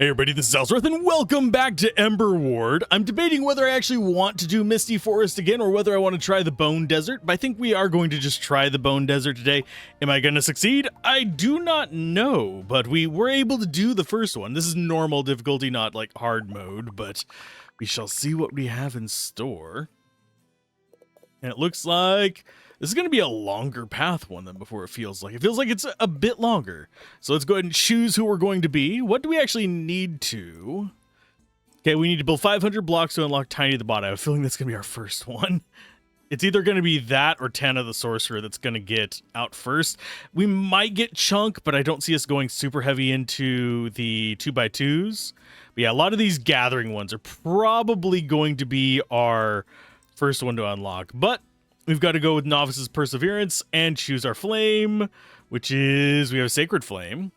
Hey everybody, this is Alzorath, and welcome back to Emberward. I'm debating whether I actually want to do Misty Forest again or whether I want to try the Bone Desert, but I think we are going to just try the Bone Desert today. Am I going to succeed? I do not know, but we were able to do the first one. This is normal difficulty, not like hard mode, but we shall see what we have in store. And it looks like this is going to be a longer path one than before. It feels like it's a bit longer. So let's go ahead and choose who we're going to be. What do we actually need to? Okay, we need to build 500 blocks to unlock Tiny the Bot. I have a feeling that's going to be our first one. It's either going to be that or Tana the Sorcerer that's going to get out first. We might get Chunk, but I don't see us going super heavy into the 2x2s. But yeah, a lot of these gathering ones are probably going to be our first one to unlock. But we've got to go with Novice's Perseverance and choose our flame, which is, we have a Sacred Flame.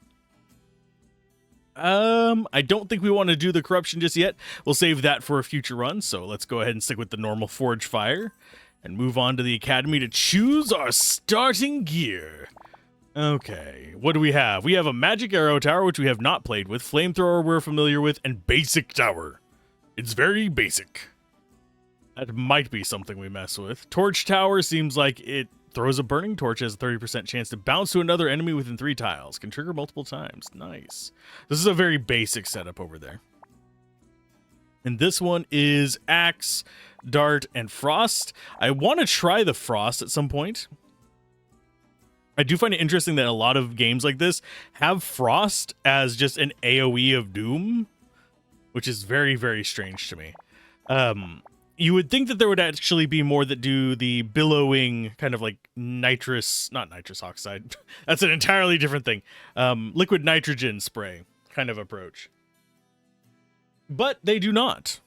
I don't think we want to do the Corruption just yet. We'll save that for a future run, so let's go ahead and stick with the normal Forge Fire and move on to the Academy to choose our starting gear. Okay, what do we have? We have a Magic Arrow Tower, which we have not played with, Flamethrower we're familiar with, and Basic Tower. It's very basic. That might be something we mess with. Torch Tower seems like it throws a burning torch, has a 30% chance to bounce to another enemy within 3 tiles. Can trigger multiple times. Nice. This is a very basic setup over there. And this one is Axe, Dart, and Frost. I want to try the Frost at some point. I do find it interesting that a lot of games like this have Frost as just an AoE of Doom, which is very, very strange to me. You would think that there would actually be more that do the billowing kind of like not nitrous oxide. That's an entirely different thing. Liquid nitrogen spray kind of approach. But they do not.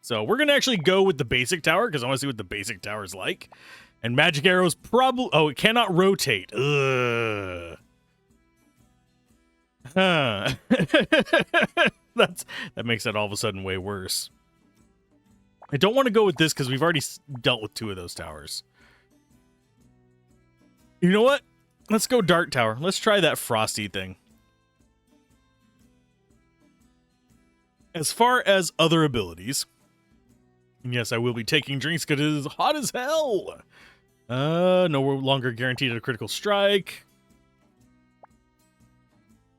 So we're going to actually go with the basic tower because I want to see what the basic tower is like. And Magic Arrow's probably... Oh, it cannot rotate. Ugh. Huh. That makes that all of a sudden way worse. I don't want to go with this because we've already dealt with 2 of those towers. You know what? Let's go Dart Tower. Let's try that Frosty thing. As far as other abilities, yes, I will be taking drinks because it is hot as hell. No longer guaranteed a critical strike.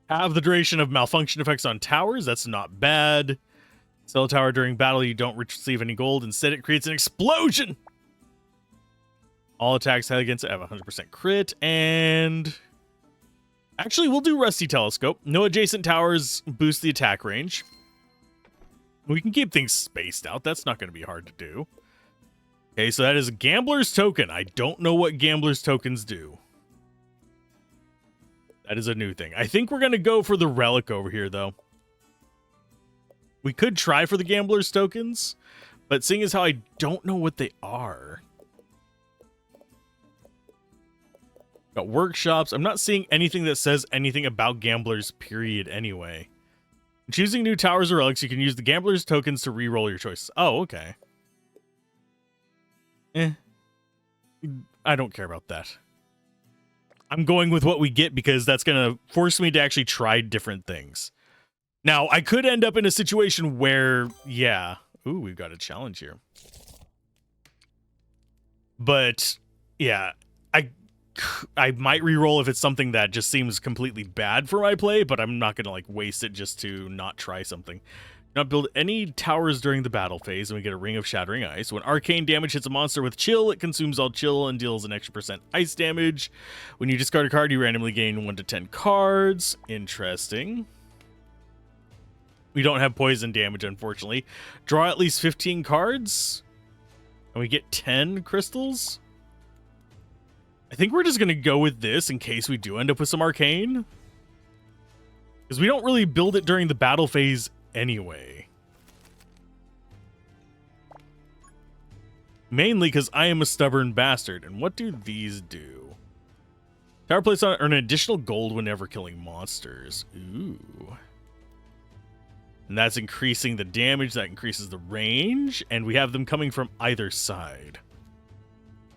Have the duration of malfunction effects on towers. That's not bad. Sell a tower during battle, you don't receive any gold. Instead, it creates an explosion. All attacks had against it have 100% crit. And actually, we'll do Rusty Telescope. No adjacent towers boost the attack range. We can keep things spaced out. That's not going to be hard to do. Okay, so that is a Gambler's Token. I don't know what Gambler's Tokens do. That is a new thing. I think we're going to go for the Relic over here, though. We could try for the Gambler's Tokens, but seeing as how I don't know what they are. Got workshops. I'm not seeing anything that says anything about Gamblers, period, anyway. Choosing new towers or relics, you can use the Gambler's Tokens to re-roll your choices. Oh, okay. I don't care about that. I'm going with what we get because that's going to force me to actually try different things. Now, I could end up in a situation where, yeah. Ooh, we've got a challenge here. But, yeah, I might reroll if it's something that just seems completely bad for my play, but I'm not going to, like, waste it just to not try something. Not build any towers during the battle phase, and we get a Ring of Shattering Ice. When arcane damage hits a monster with chill, it consumes all chill and deals an extra % ice damage. When you discard a card, you randomly gain 1 to 10 cards. Interesting. We don't have poison damage, unfortunately. Draw at least 15 cards. And we get 10 crystals. I think we're just going to go with this in case we do end up with some arcane. Because we don't really build it during the battle phase anyway. Mainly because I am a stubborn bastard. And what do these do? Tower place on earn an additional gold whenever killing monsters. Ooh. And that's increasing the damage, that increases the range, and we have them coming from either side.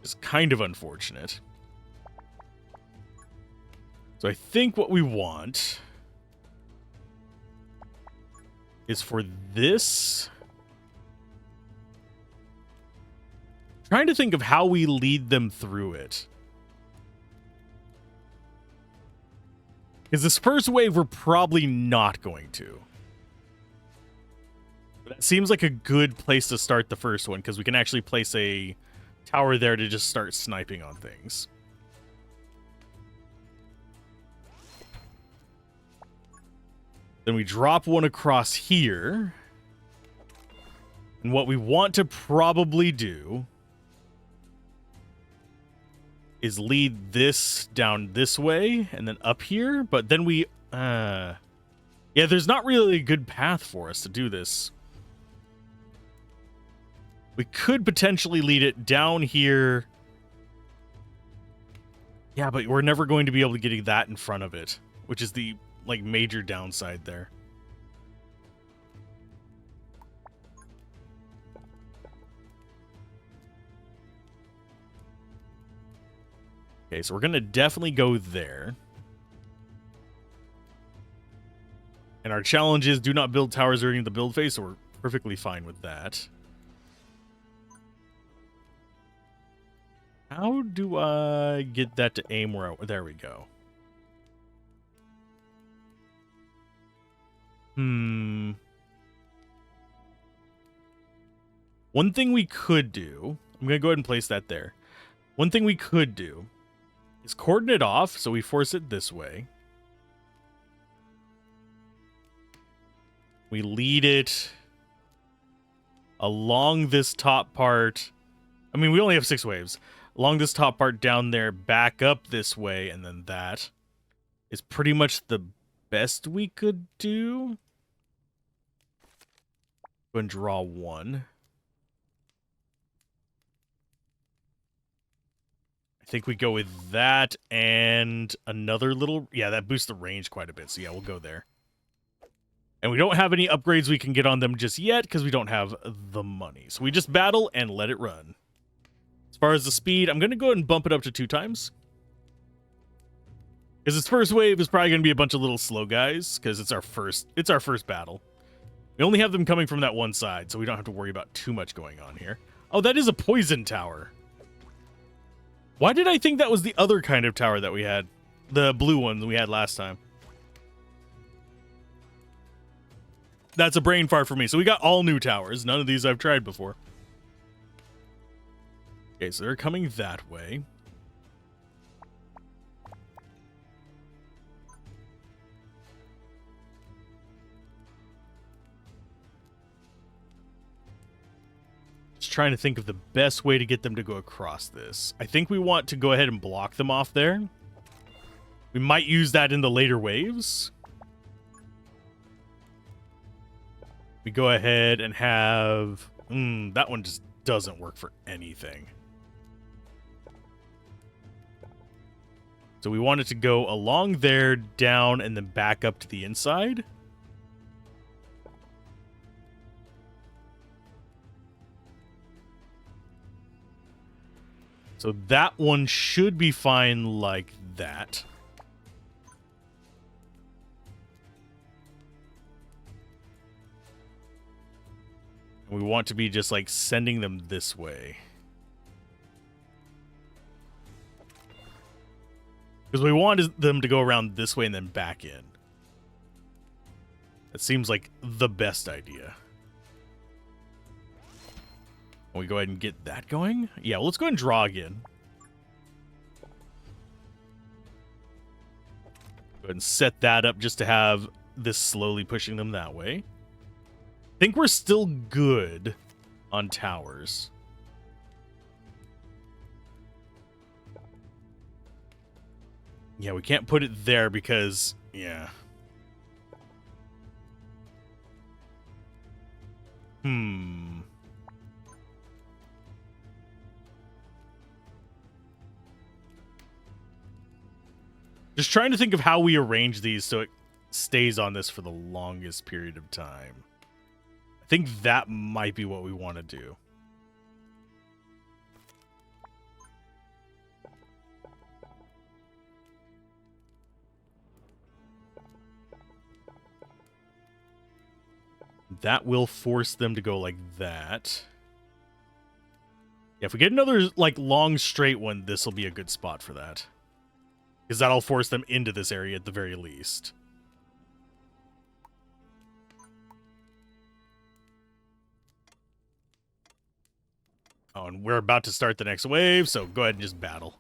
It's kind of unfortunate. So I think what we want is for this. Trying to think of how we lead them through it. Because this first wave, we're probably not going to. But that seems like a good place to start the first one, because we can actually place a tower there to just start sniping on things. Then we drop one across here. And what we want to probably do is lead this down this way and then up here. But then we... yeah, there's not really a good path for us to do this. We could potentially lead it down here. Yeah, but we're never going to be able to get that in front of it, which is the, like, major downside there. Okay, so we're going to definitely go there. And our challenge is do not build towers during the build phase, so we're perfectly fine with that. How do I get that to aim where there we go. One thing we could do, I'm going to go ahead and place that there. One thing we could do is cordon it off, so we force it this way. We lead it along this top part. I mean, we only have 6 waves. Along this top part down there, back up this way, and then that is pretty much the best we could do. Go and draw one. I think we go with that and another little... Yeah, that boosts the range quite a bit, so yeah, we'll go there. And we don't have any upgrades we can get on them just yet because we don't have the money. So we just battle and let it run. As far as the speed, I'm going to go ahead and bump it up to 2 times. Because this first wave is probably going to be a bunch of little slow guys because it's our first battle. We only have them coming from that one side, so we don't have to worry about too much going on here. Oh, that is a poison tower. Why did I think that was the other kind of tower that we had? The blue one that we had last time. That's a brain fart for me. So we got all new towers. None of these I've tried before. Okay, so they're coming that way. Just trying to think of the best way to get them to go across this. I think we want to go ahead and block them off there. We might use that in the later waves. We go ahead and have... that one just doesn't work for anything. So we want it to go along there, down, and then back up to the inside. So that one should be fine like that. We want to be just like sending them this way. Because we want them to go around this way and then back in. That seems like the best idea. Can we go ahead and get that going? Yeah, well, let's go ahead and draw again. Go ahead and set that up just to have this slowly pushing them that way. I think we're still good on towers. Yeah, we can't put it there because, yeah. Just trying to think of how we arrange these so it stays on this for the longest period of time. I think that might be what we want to do. that will force them to go like that. Yeah, if we get another, like, long straight one, this will be a good spot for that. Because that'll force them into this area at the very least. Oh, and we're about to start the next wave, so go ahead and just battle.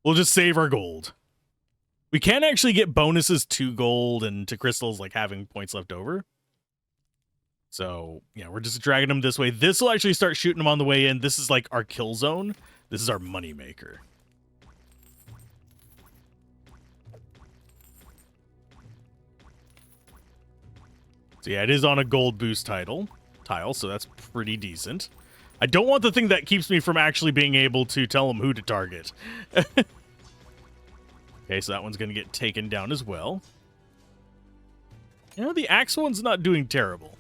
We'll just save our gold. We can actually get bonuses to gold and to crystals, like having points left over. So, yeah, we're just dragging them this way. This will actually start shooting them on the way in. This is like our kill zone. This is our money maker. So, yeah, it is on a gold boost tile, so that's pretty decent. I don't want the thing that keeps me from actually being able to tell them who to target. Okay, so that one's going to get taken down as well. You know, the axe one's not doing terrible.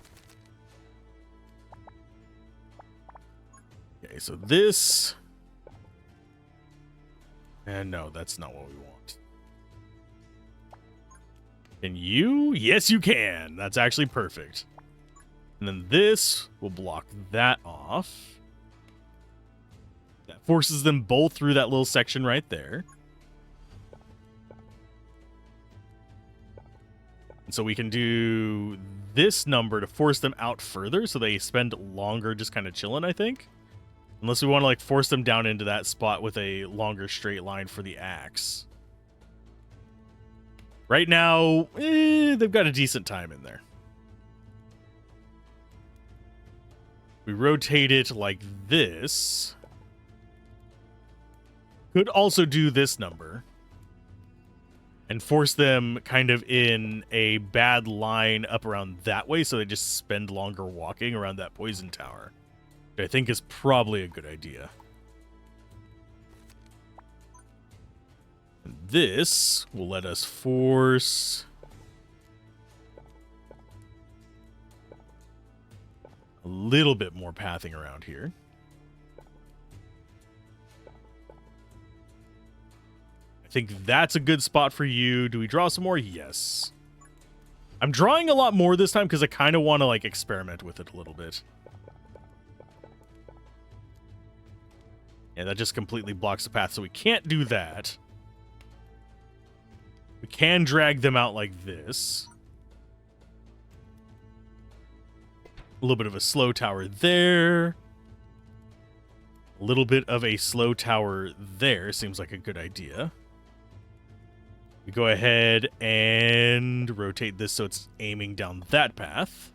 Okay, so this... And no, that's not what we want. Can you? Yes, you can. That's actually perfect. And then this will block that off. That forces them both through that little section right there. And so we can do this number to force them out further so they spend longer just kind of chilling, I think. Unless we want to, like, force them down into that spot with a longer straight line for the axe. Right now, they've got a decent time in there. We rotate it like this. Could also do this number. And force them kind of in a bad line up around that way so they just spend longer walking around that poison tower. Which I think is probably a good idea. And this will let us force... a little bit more pathing around here. I think that's a good spot for you. Do we draw some more? Yes. I'm drawing a lot more this time because I kind of want to, like, experiment with it a little bit. Yeah, that just completely blocks the path, so we can't do that. We can drag them out like this. A little bit of a slow tower there. A little bit of a slow tower there. Seems like a good idea. We go ahead and rotate this so it's aiming down that path.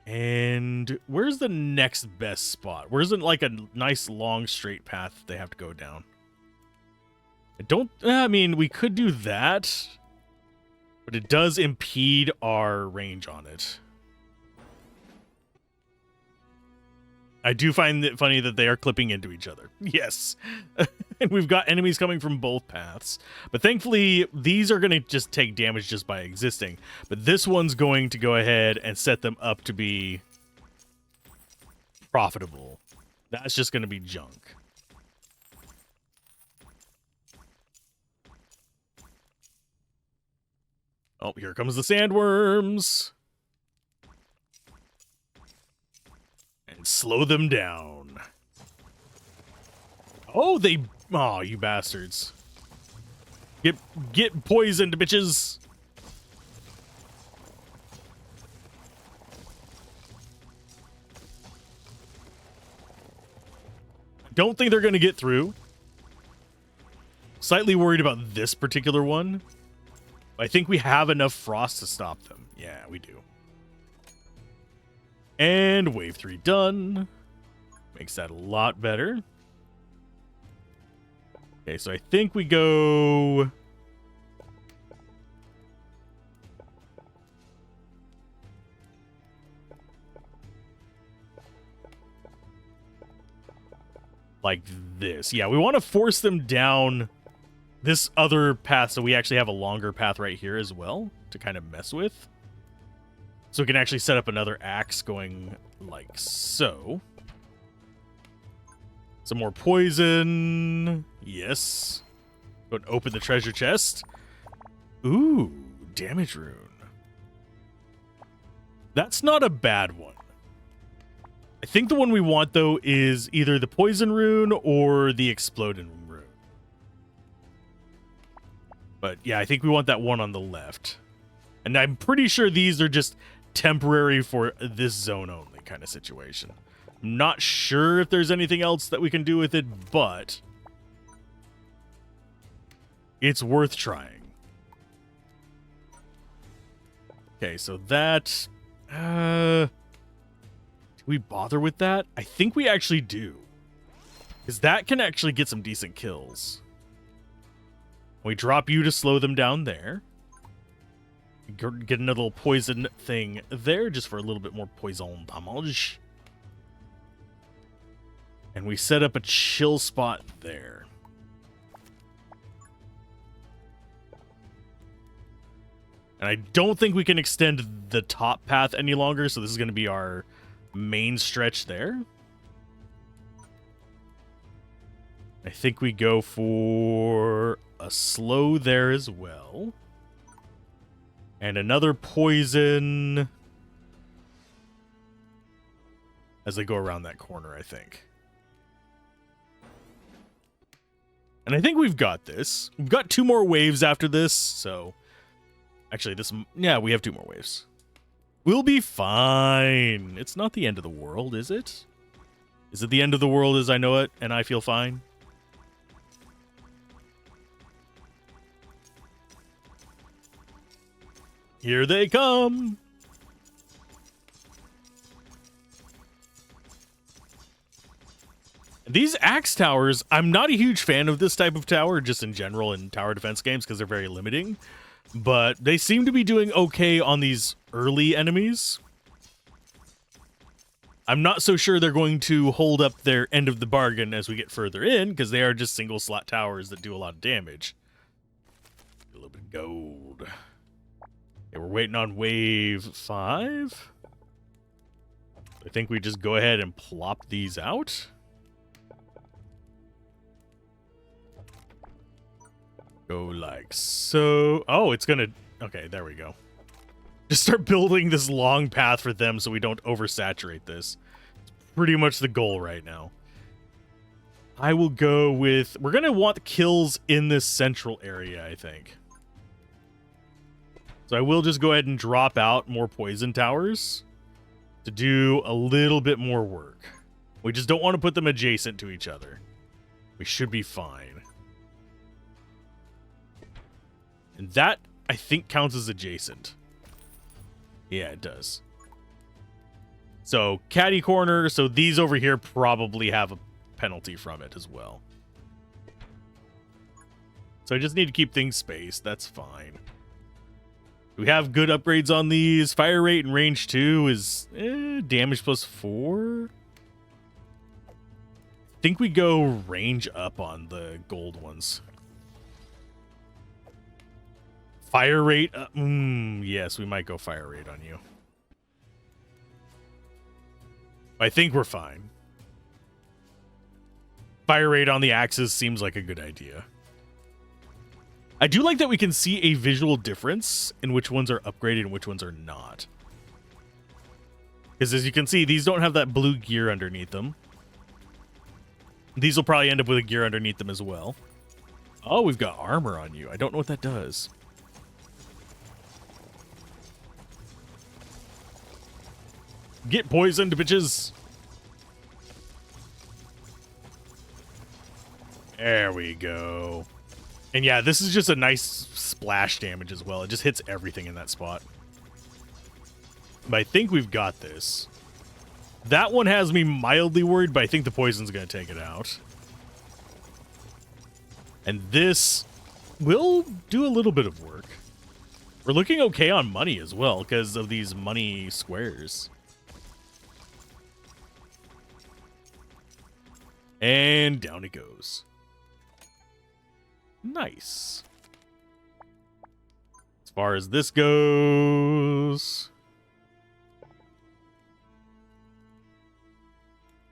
And where's the next best spot? Where's it like a nice long straight path they have to go down? I mean, we could do that, but it does impede our range on it. I do find it funny that they are clipping into each other. Yes. And we've got enemies coming from both paths. But thankfully, these are going to just take damage just by existing. But this one's going to go ahead and set them up to be profitable. That's just going to be junk. Oh, here comes the sandworms. And slow them down. Oh, oh, you bastards. Get poisoned, bitches. Don't think they're going to get through. Slightly worried about this particular one. I think we have enough frost to stop them. Yeah, we do. And wave 3 done. Makes that a lot better. Okay, so I think we go... like this. Yeah, we want to force them down this other path so we actually have a longer path right here as well to kind of mess with. So we can actually set up another axe going like so. Some more poison. Yes. Go and open the treasure chest. Ooh, damage rune. That's not a bad one. I think the one we want, though, is either the poison rune or the exploding rune. But yeah, I think we want that one on the left. And I'm pretty sure these are just temporary for this zone only kind of situation. I'm not sure if there's anything else that we can do with it, but it's worth trying. Okay, so that... do we bother with that? I think we actually do. Because that can actually get some decent kills. We drop you to slow them down there. Get another little poison thing there, just for a little bit more poison damage. And we set up a chill spot there. And I don't think we can extend the top path any longer, so this is going to be our main stretch there. I think we go for a slow there as well. And another poison as they go around that corner, I think. And I think we've got this. We've got 2 more waves after this, so... Actually, yeah, we have 2 more waves. We'll be fine. It's not the end of the world, is it? Is it the end of the world as I know it, and I feel fine? Here they come! These axe towers, I'm not a huge fan of this type of tower, just in general in tower defense games, because they're very limiting. But they seem to be doing okay on these early enemies. I'm not so sure they're going to hold up their end of the bargain as we get further in, because they are just single slot towers that do a lot of damage. A little bit of gold. Okay, we're waiting on wave 5. I think we just go ahead and plop these out. Go like so. Oh, it's gonna... Okay, there we go. Just start building this long path for them so we don't oversaturate this. It's pretty much the goal right now. I will go with... We're gonna want kills in this central area, I think. So I will just go ahead and drop out more poison towers to do a little bit more work. We just don't want to put them adjacent to each other. We should be fine. And that, I think, counts as adjacent. Yeah, it does. So, caddy corner. So these over here probably have a penalty from it as well. So I just need to keep things spaced. That's fine. We have good upgrades on these. Fire rate and range 2 is damage plus 4. I think we go range up on the gold ones. Fire rate? Yes, we might go fire rate on you. I think we're fine. Fire rate on the axes seems like a good idea. I do like that we can see a visual difference in which ones are upgraded and which ones are not. Because as you can see, these don't have that blue gear underneath them. These will probably end up with a gear underneath them as well. Oh, we've got armor on you. I don't know what that does. Get poisoned, bitches. There we go. And yeah, this is just a nice splash damage as well. It just hits everything in that spot. But I think we've got this. That one has me mildly worried, but I think the poison's going to take it out. And this will do a little bit of work. We're looking okay on money as well because of these money squares. And down it goes. Nice. As far as this goes, I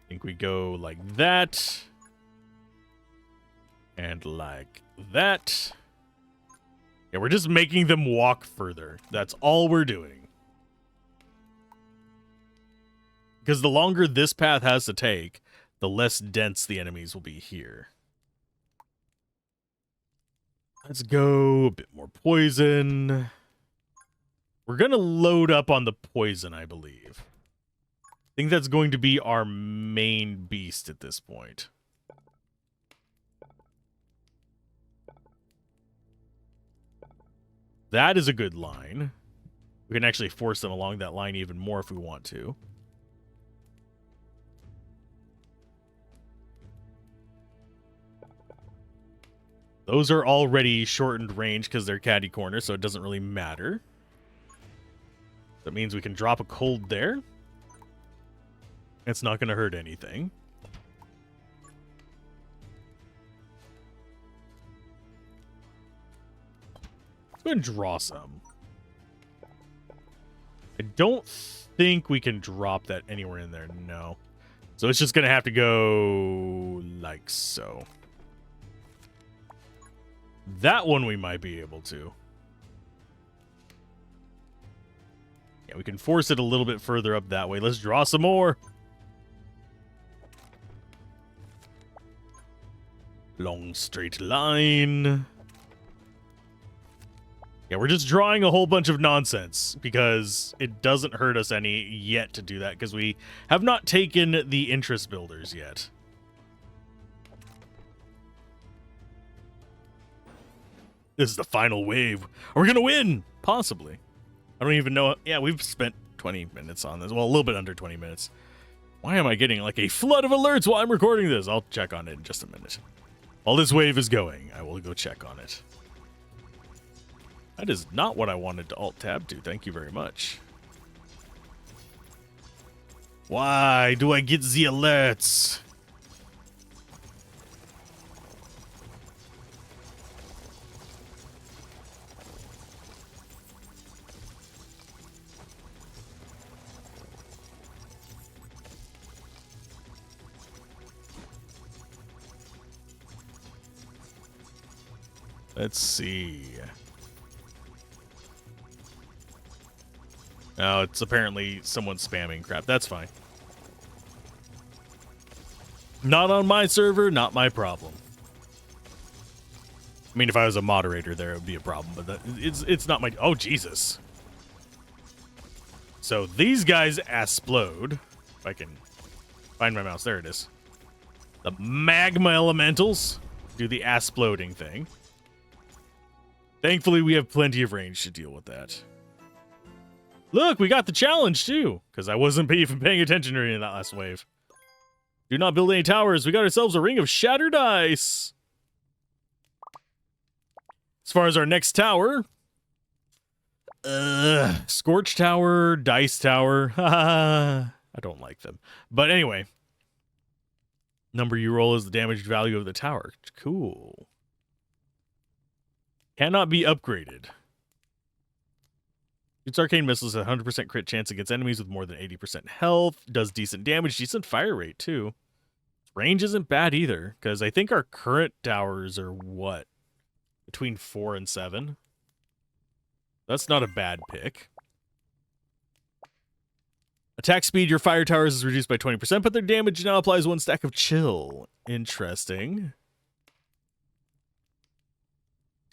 think we go like that. And like that. Yeah, we're just making them walk further. That's all we're doing. Because the longer this path has to take, the less dense the enemies will be here. Let's go a bit more poison. We're going to load up on the poison, I believe. I think that's going to be our main beast at this point. That is a good line. We can actually force them along that line even more if we want to. Those are already shortened range because they're catty corners, so it doesn't really matter. That means we can drop a cold there. It's not going to hurt anything. Let's go ahead and draw some. I don't think we can drop that anywhere in there, no. So it's just going to have to go like so. That one we might be able to. Yeah, we can force it a little bit further up that way. Let's draw some more. Long straight line. Yeah, we're just drawing a whole bunch of nonsense because it doesn't hurt us any yet to do that because we have not taken the interest builders yet. This is the final wave. Are we going to win? Possibly. I don't even know. Yeah, we've spent 20 minutes on this. Well, a little bit under 20 minutes. Why am I getting like a flood of alerts while I'm recording this? I'll check on it in just a minute. While this wave is going, I will go check on it. That is not what I wanted to alt-tab to. Thank you very much. Why do I get the alerts? Let's see. Oh, it's apparently someone spamming crap. That's fine. Not on my server, not my problem. I mean, if I was a moderator there, it would be a problem, but it's not my... Oh, Jesus. So these guys explode. If I can find my mouse. There it is. The magma elementals do the exploding thing. Thankfully, we have plenty of range to deal with that. Look, we got the challenge, too, because I wasn't even paying attention during that last wave. Do not build any towers. We got ourselves a ring of shattered ice. As far as our next tower... Scorch Tower, Dice Tower. I don't like them. But anyway. Number you roll is the damage value of the tower. Cool. Cannot be upgraded. Its arcane missiles has a 100% crit chance against enemies with more than 80% health. Does decent damage, decent fire rate too. Range isn't bad either, because I think our current towers are what? Between 4 and 7. That's not a bad pick. Attack speed, your fire towers is reduced by 20%, but their damage now applies 1 stack of chill. Interesting.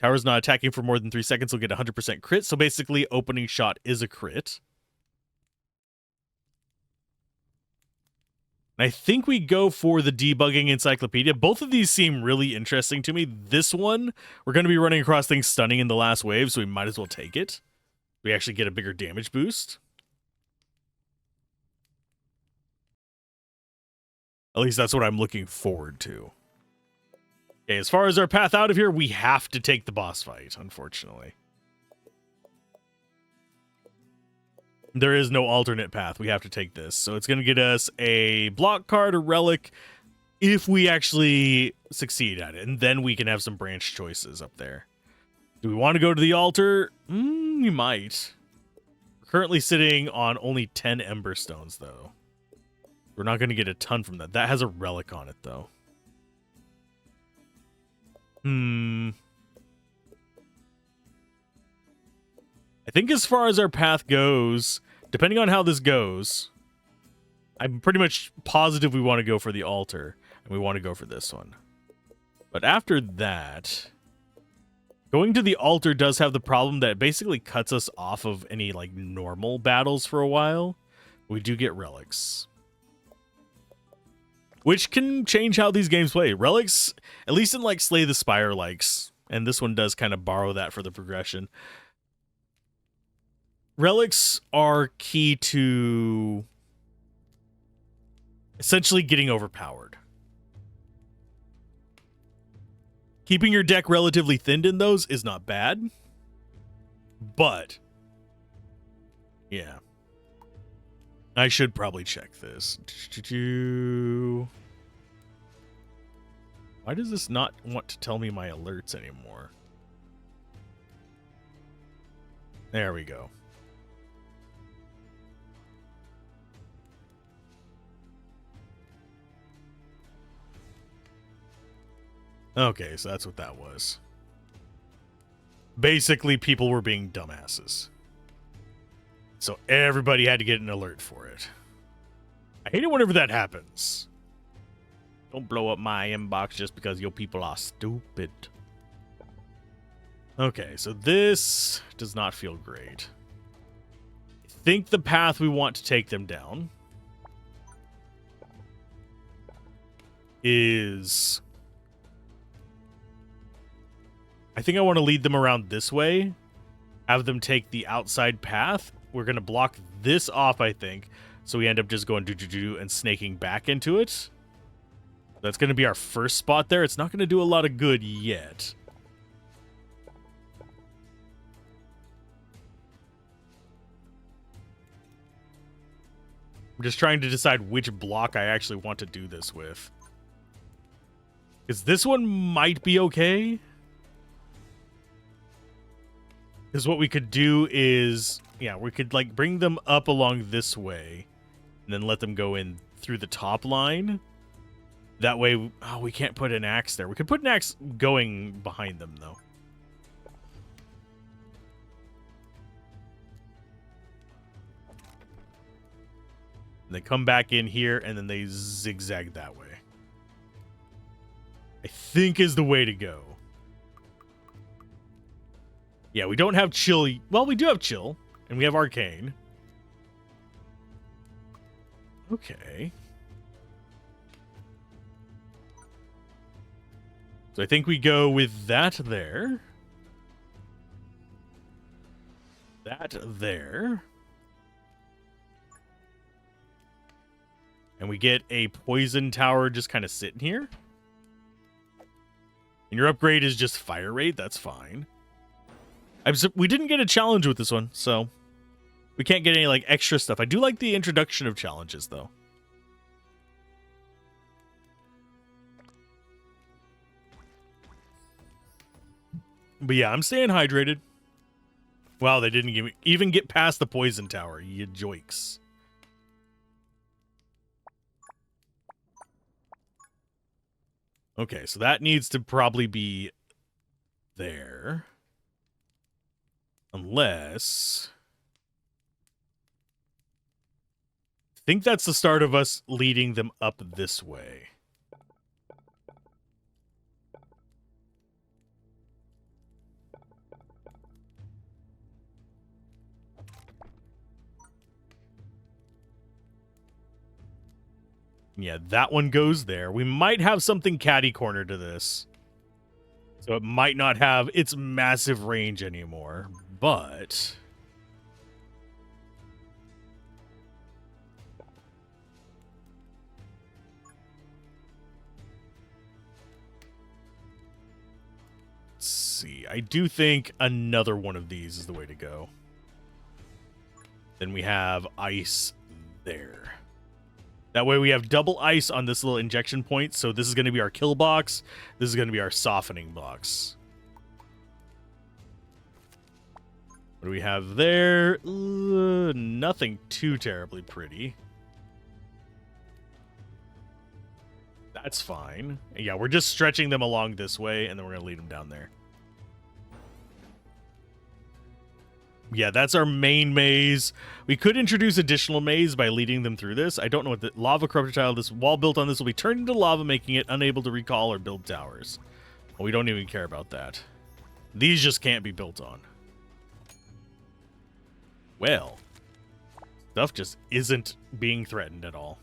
Towers not attacking for more than 3 seconds will get 100% crit, so basically opening shot is a crit. And I think we go for the debugging encyclopedia. Both of these seem really interesting to me. This one, we're going to be running across things stunning in the last wave, so we might as well take it. We actually get a bigger damage boost. At least that's what I'm looking forward to. Okay, as far as our path out of here, we have to take the boss fight, unfortunately. There is no alternate path. We have to take this. So it's going to get us a block card, a relic, if we actually succeed at it. And then we can have some branch choices up there. Do we want to go to the altar? We might. We're currently sitting on only 10 Ember Stones, though. We're not going to get a ton from that. That has a relic on it, though. I think as far as our path goes, depending on how this goes, I'm pretty much positive we want to go for the altar, and we want to go for this one. But after that, going to the altar does have the problem that it basically cuts us off of any, like, normal battles for a while. We do get relics, which can change how these games play. Relics, at least in, like, Slay the Spire likes, and this one does kind of borrow that for the progression. Relics are key to essentially getting overpowered. Keeping your deck relatively thinned in those is not bad, but yeah. I should probably check this. Why does this not want to tell me my alerts anymore? There we go. Okay, so that's what that was. Basically, people were being dumbasses. So everybody had to get an alert for it. I hate it whenever that happens. Don't blow up my inbox just because your people are stupid. Okay, so this does not feel great. I think the path we want to take them down is... I think I want to lead them around this way. Have them take the outside path. We're going to block this off, I think. So we end up just going do-do-do and snaking back into it. That's going to be our first spot there. It's not going to do a lot of good yet. I'm just trying to decide which block I actually want to do this with. Because this one might be okay. Because what we could do is, yeah, we could, like, bring them up along this way and then let them go in through the top line. That way, oh, we can't put an axe there. We could put an axe going behind them, though. And they come back in here, and then they zigzag that way. I think is the way to go. Yeah, we don't have chill. Well, we do have chill, and we have arcane. Okay. So I think we go with that there. That there. And we get a poison tower just kind of sitting here. And your upgrade is just fire rate. That's fine. We didn't get a challenge with this one, so we can't get any, like, extra stuff. I do like the introduction of challenges, though. But yeah, I'm staying hydrated. Wow, they didn't even get past the poison tower. You joiks. Okay, so that needs to probably be there. Unless... I think that's the start of us leading them up this way. Yeah, that one goes there. We might have something catty corner to this. So it might not have its massive range anymore. But... let's see. I do think another one of these is the way to go. Then we have ice there. That way we have double ice on this little injection point. So this is going to be our kill box. This is going to be our softening box. What do we have there? Nothing too terribly pretty. That's fine. Yeah, we're just stretching them along this way, and then we're going to lead them down there. Yeah, that's our main maze. We could introduce additional maze by leading them through this. I don't know what the lava corrupted tile. This wall built on this will be turned into lava, making it unable to recall or build towers. Well, we don't even care about that. These just can't be built on. Well, stuff just isn't being threatened at all.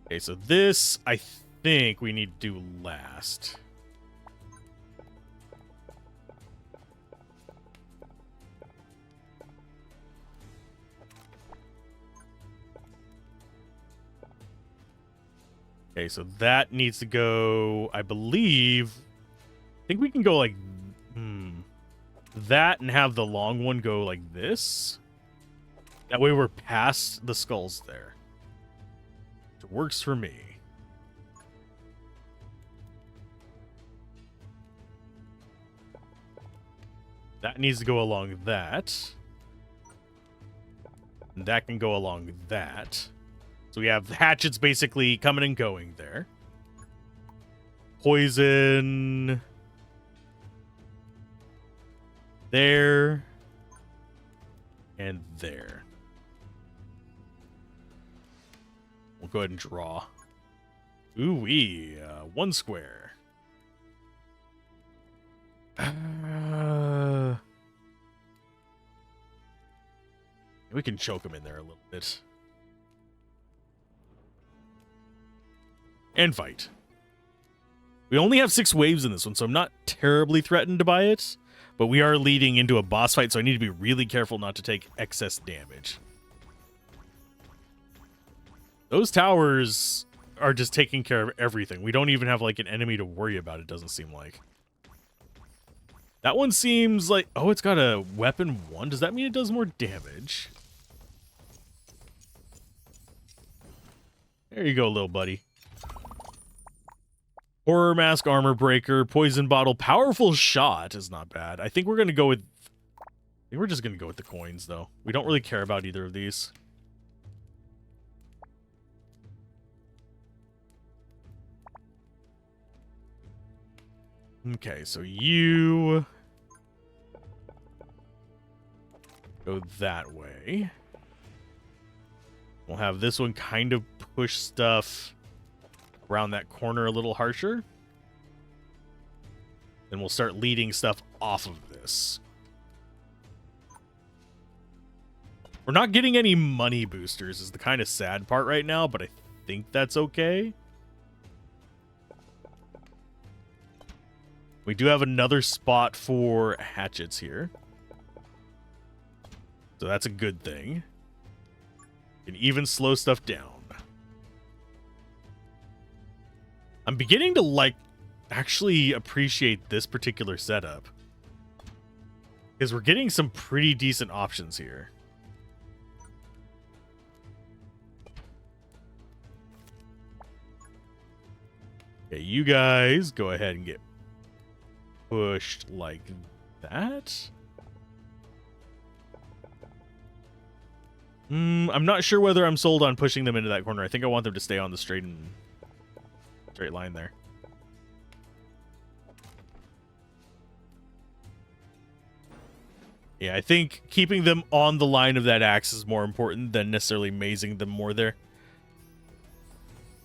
Okay, so this, I think we need to do last. Okay, so that needs to go, I believe, I think we can go like, that and have the long one go like this. That way we're past the skulls there. It works for me. That needs to go along that. And that can go along that. So we have hatchets basically coming and going there. Poison. There. And there. We'll go ahead and draw. Ooh-wee. One square. We can choke him in there a little bit. And fight. We only have 6 waves in this one, so I'm not terribly threatened by it. But we are leading into a boss fight, so I need to be really careful not to take excess damage. Those towers are just taking care of everything. We don't even have, like, an enemy to worry about, it doesn't seem like. That one seems like... Oh, it's got a weapon 1. Does that mean it does more damage? There you go, little buddy. Horror Mask, Armor Breaker, Poison Bottle, Powerful Shot is not bad. I think we're going to go with... I think we're just going to go with the coins, though. We don't really care about either of these. Okay, so you... go that way. We'll have this one kind of push stuff around that corner a little harsher. Then we'll start leading stuff off of this. We're not getting any money boosters is the kind of sad part right now, but I think that's okay. We do have another spot for hatchets here. So that's a good thing. Can even slow stuff down. I'm beginning to, actually appreciate this particular setup. Because we're getting some pretty decent options here. Okay, you guys go ahead and get pushed like that. I'm not sure whether I'm sold on pushing them into that corner. I think I want them to stay on the straight line there. Yeah, I think keeping them on the line of that axe is more important than necessarily mazing them more there.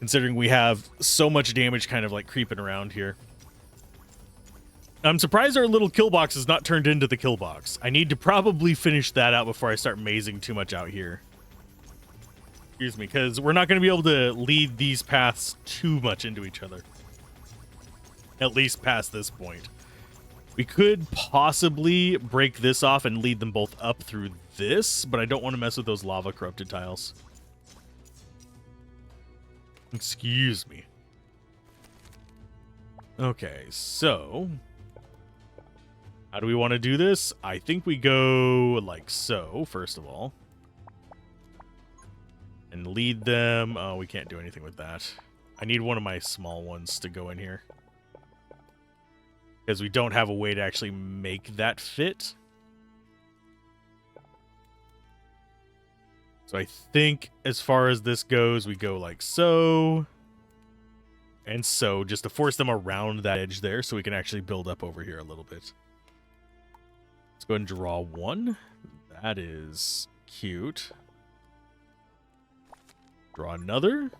Considering we have so much damage kind of creeping around here. I'm surprised our little kill box is not turned into the kill box. I need to probably finish that out before I start mazing too much out here. Excuse me, because we're not going to be able to lead these paths too much into each other. At least past this point. We could possibly break this off and lead them both up through this, but I don't want to mess with those lava corrupted tiles. Excuse me. Okay, so... how do we want to do this? I think we go like so, first of all. And lead them... oh, we can't do anything with that. I need one of my small ones to go in here. Because we don't have a way to actually make that fit. So I think as far as this goes, we go like so. And so, just to force them around that edge there so we can actually build up over here a little bit. Let's go ahead and draw one. That is cute. Draw another.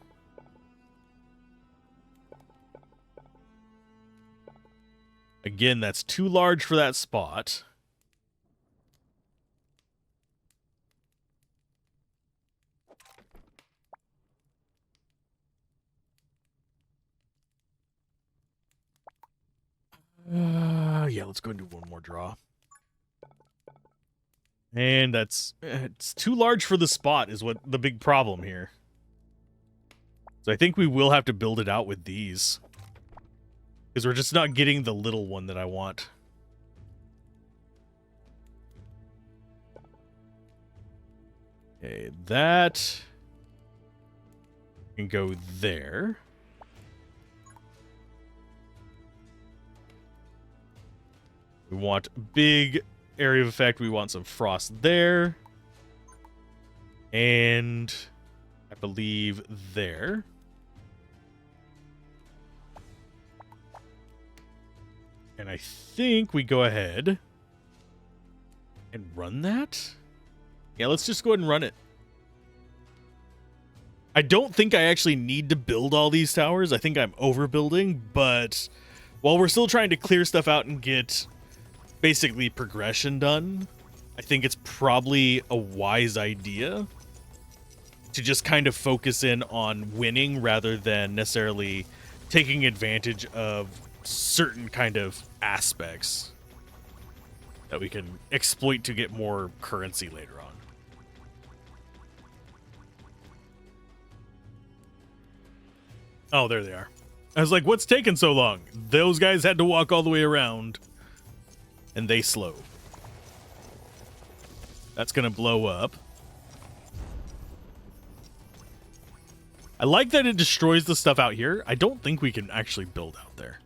Again, that's too large for that spot. Yeah, let's go and do one more draw. And it's too large for the spot is what the big problem here. So I think we will have to build it out with these. Because we're just not getting the little one that I want. Okay, that can go there. We want big area of effect. We want some frost there. And I believe there. And I think we go ahead and run that. Yeah, let's just go ahead and run it. I don't think I actually need to build all these towers. I think I'm overbuilding, but while we're still trying to clear stuff out and get basically progression done, I think it's probably a wise idea to just kind of focus in on winning rather than necessarily taking advantage of certain kind of aspects that we can exploit to get more currency later on. Oh, there they are. I was like, what's taking so long? Those guys had to walk all the way around. And they slow. That's going to blow up. I like that it destroys the stuff out here. I don't think we can actually build out there.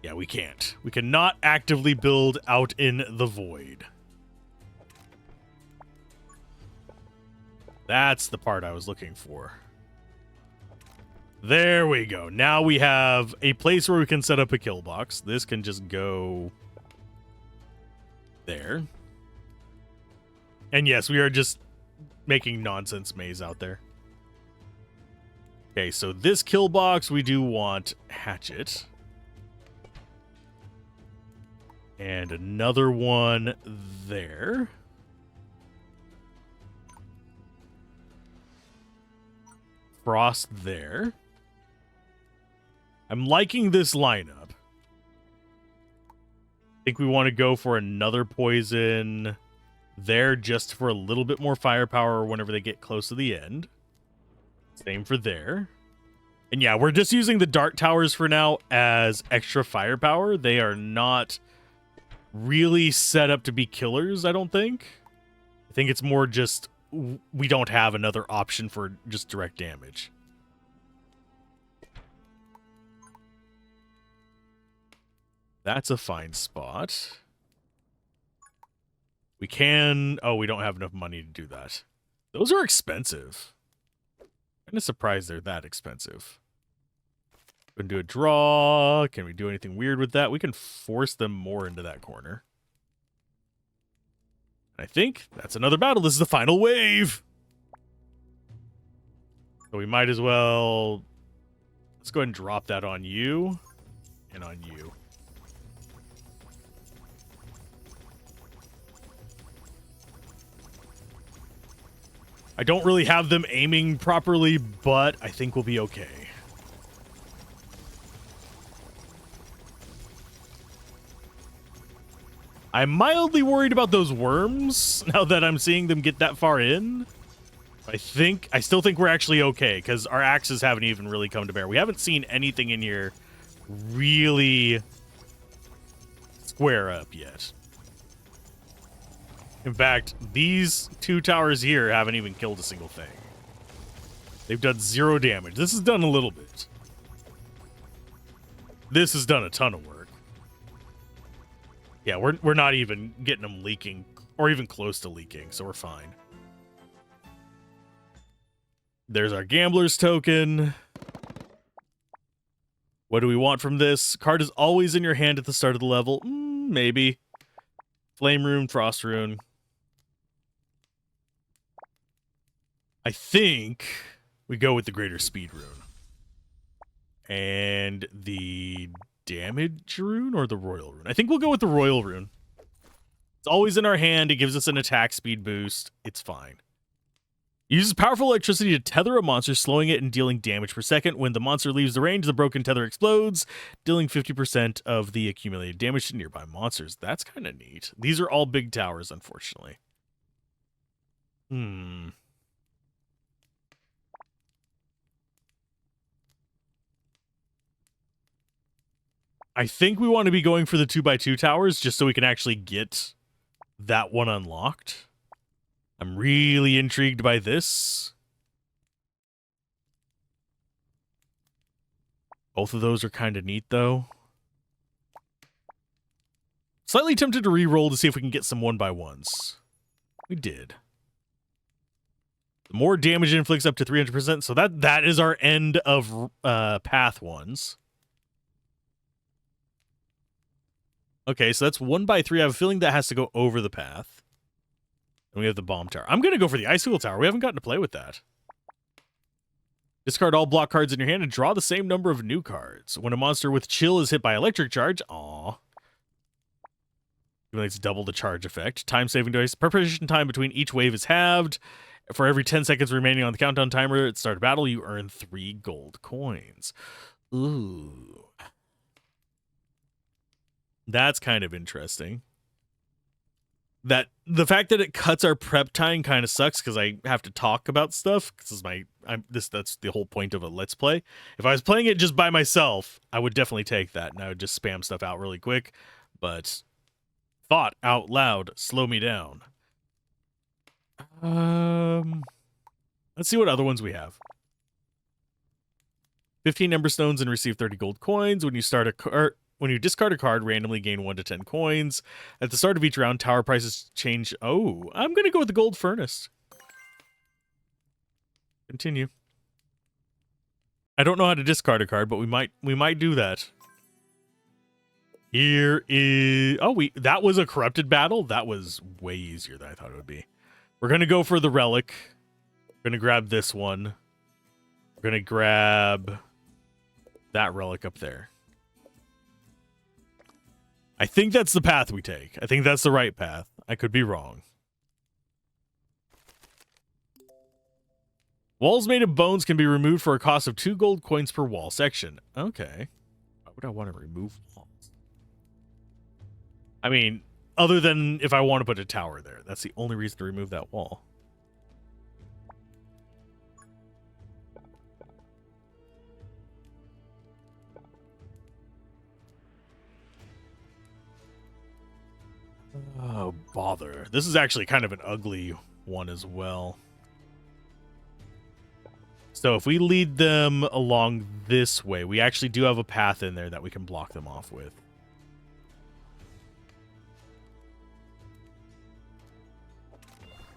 Yeah, we can't. We cannot actively build out in the void. That's the part I was looking for. There we go. Now we have a place where we can set up a kill box. This can just go there. And yes, we are just making nonsense maze out there. Okay, so this kill box, we do want hatchet. And another one there. Frost there. I'm liking this lineup. I think we want to go for another poison there just for a little bit more firepower whenever they get close to the end. Same for there. And yeah, we're just using the dark towers for now as extra firepower. They are not really set up to be killers, I don't think. I think it's more just we don't have another option for just direct damage. That's a fine spot. We can... Oh, we don't have enough money to do that. Those are expensive. I'm kind of surprised they're that expensive. We can do a draw. Can we do anything weird with that? We can force them more into that corner. I think that's another battle. This is the final wave. So we might as well... Let's go ahead and drop that on you. And on you. I don't really have them aiming properly, but I think we'll be okay. I'm mildly worried about those worms now that I'm seeing them get that far in. I still think we're actually okay because our axes haven't even really come to bear. We haven't seen anything in here really square up yet. In fact, these two towers here haven't even killed a single thing. They've done 0 damage. This has done a little bit. This has done a ton of work. Yeah, we're not even getting them leaking or even close to leaking, so we're fine. There's our gambler's token. What do we want from this? Card is always in your hand at the start of the level. Maybe. Flame Rune, Frost Rune. I think we go with the Greater Speed Rune. And the Damage Rune or the Royal Rune? I think we'll go with the Royal Rune. It's always in our hand. It gives us an attack speed boost. It's fine. Uses powerful electricity to tether a monster, slowing it and dealing damage per second. When the monster leaves the range, the broken tether explodes, dealing 50% of the accumulated damage to nearby monsters. That's kind of neat. These are all big towers, unfortunately. I think we want to be going for the 2x2 towers just so we can actually get that one unlocked. I'm really intrigued by this. Both of those are kind of neat, though. Slightly tempted to re-roll to see if we can get some 1x1s. We did. The more damage inflicts up to 300%, so that is our end of path ones. Okay, so that's 1x3. I have a feeling that has to go over the path. And we have the bomb tower. I'm going to go for the icicle tower. We haven't gotten to play with that. Discard all block cards in your hand and draw the same number of new cards. When a monster with chill is hit by electric charge, accumulates double the charge effect. Time saving device. Preparation time between each wave is halved. For every 10 seconds remaining on the countdown timer at the start of battle, you earn 3 gold coins. Ooh. That's kind of interesting. The fact that it cuts our prep time kind of sucks because I have to talk about stuff. That's the whole point of a Let's Play. If I was playing it just by myself, I would definitely take that and I would just spam stuff out really quick. But thought out loud, slow me down. Let's see what other ones we have. 15 Ember Stones and receive 30 gold coins. When you discard a card, randomly gain 1 to 10 coins. At the start of each round, tower prices change. Oh, I'm going to go with the Gold Furnace. Continue. I don't know how to discard a card, but we might do that. Here is... Oh, that was a corrupted battle? That was way easier than I thought it would be. We're going to go for the relic. We're going to grab this one. We're going to grab that relic up there. I think that's the path we take. I think that's the right path. I could be wrong. Walls made of bones can be removed for a cost of 2 gold coins per wall section. Okay. Why would I want to remove walls? I mean, other than if I want to put a tower there. That's the only reason to remove that wall. Oh, bother. This is actually kind of an ugly one as well. So if we lead them along this way, we actually do have a path in there that we can block them off with.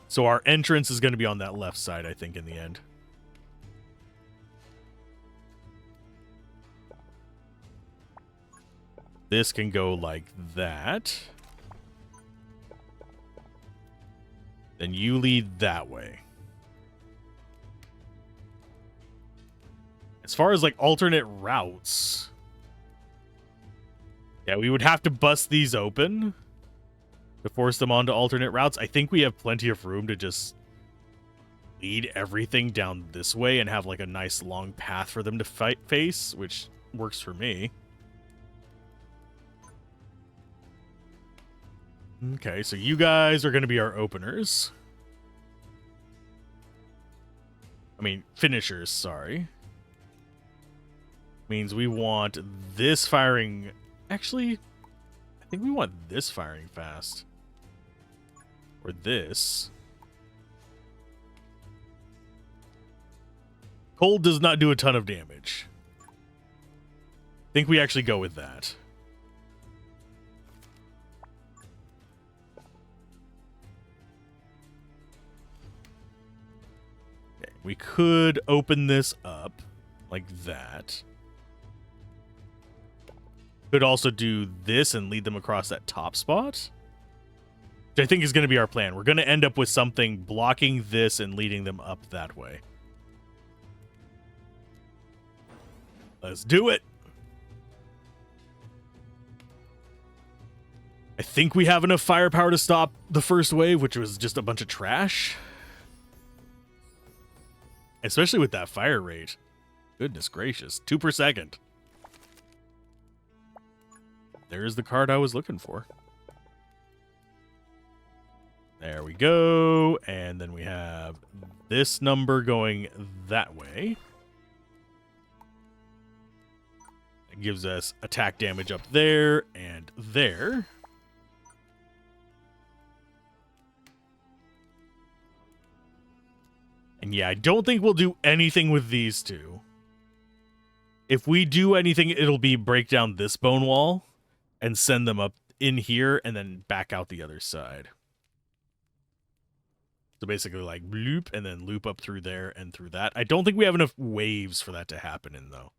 So our entrance is going to be on that left side, I think, in the end. This can go like that. Then you lead that way. As far as like alternate routes, yeah, we would have to bust these open to force them onto alternate routes. I think we have plenty of room to just lead everything down this way and have like a nice long path for them to face, which works for me. Okay, so you guys are going to be our openers. I mean, finishers, sorry. Means we want this firing... Actually, I think we want this firing fast. Or this. Cold does not do a ton of damage. I think we actually go with that. We could open this up like that. Could also do this and lead them across that top spot, which I think is going to be our plan. We're going to end up with something blocking this and leading them up that way. Let's do it. I think we have enough firepower to stop the first wave, which was just a bunch of trash. Especially with that fire rate. Goodness gracious. 2 per second. There's the card I was looking for. There we go. And then we have this number going that way. It gives us attack damage up there and there. And yeah, I don't think we'll do anything with these two. If we do anything, it'll be break down this bone wall and send them up in here and then back out the other side. So basically like loop and then loop up through there and through that. I don't think we have enough waves for that to happen in, though.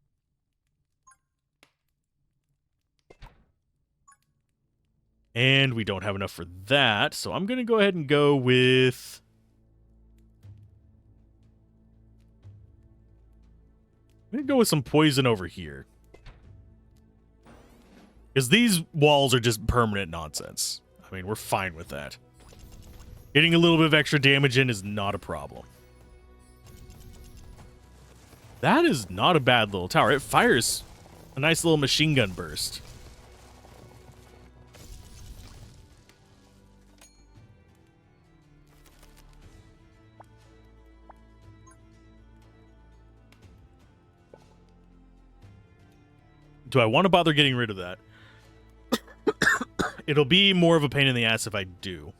And we don't have enough for that, so I'm going to go ahead and go with... I'm going to go with some poison over here. Because these walls are just permanent nonsense. I mean, we're fine with that. Getting a little bit of extra damage in is not a problem. That is not a bad little tower. It fires a nice little machine gun burst. Do I want to bother getting rid of that? It'll be more of a pain in the ass if I do.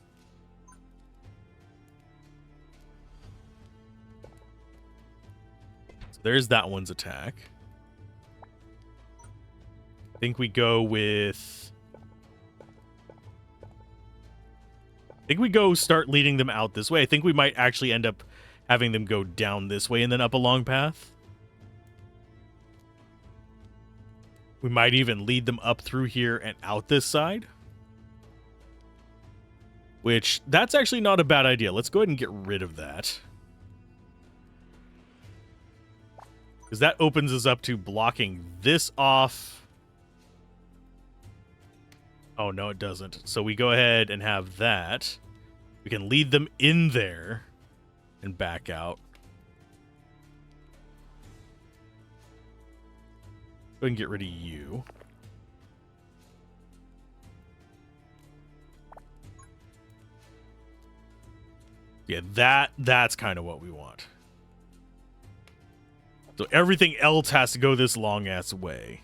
So there's that one's attack. I think we go with... I think we go start leading them out this way. I think we might actually end up having them go down this way and then up a long path. We might even lead them up through here and out this side. Which, that's actually not a bad idea. Let's go ahead and get rid of that. Because that opens us up to blocking this off. Oh, no, it doesn't. So we go ahead and have that. We can lead them in there and back out. Go ahead and get rid of you. Yeah, that's kind of what we want. So everything else has to go this long-ass way.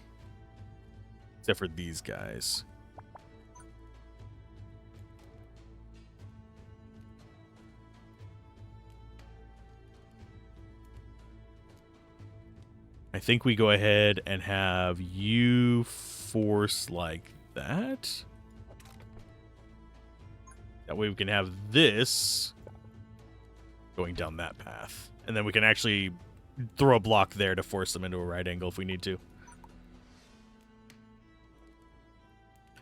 Except for these guys. I think we go ahead and have you force like that. That way we can have this going down that path. And then we can actually throw a block there to force them into a right angle if we need to.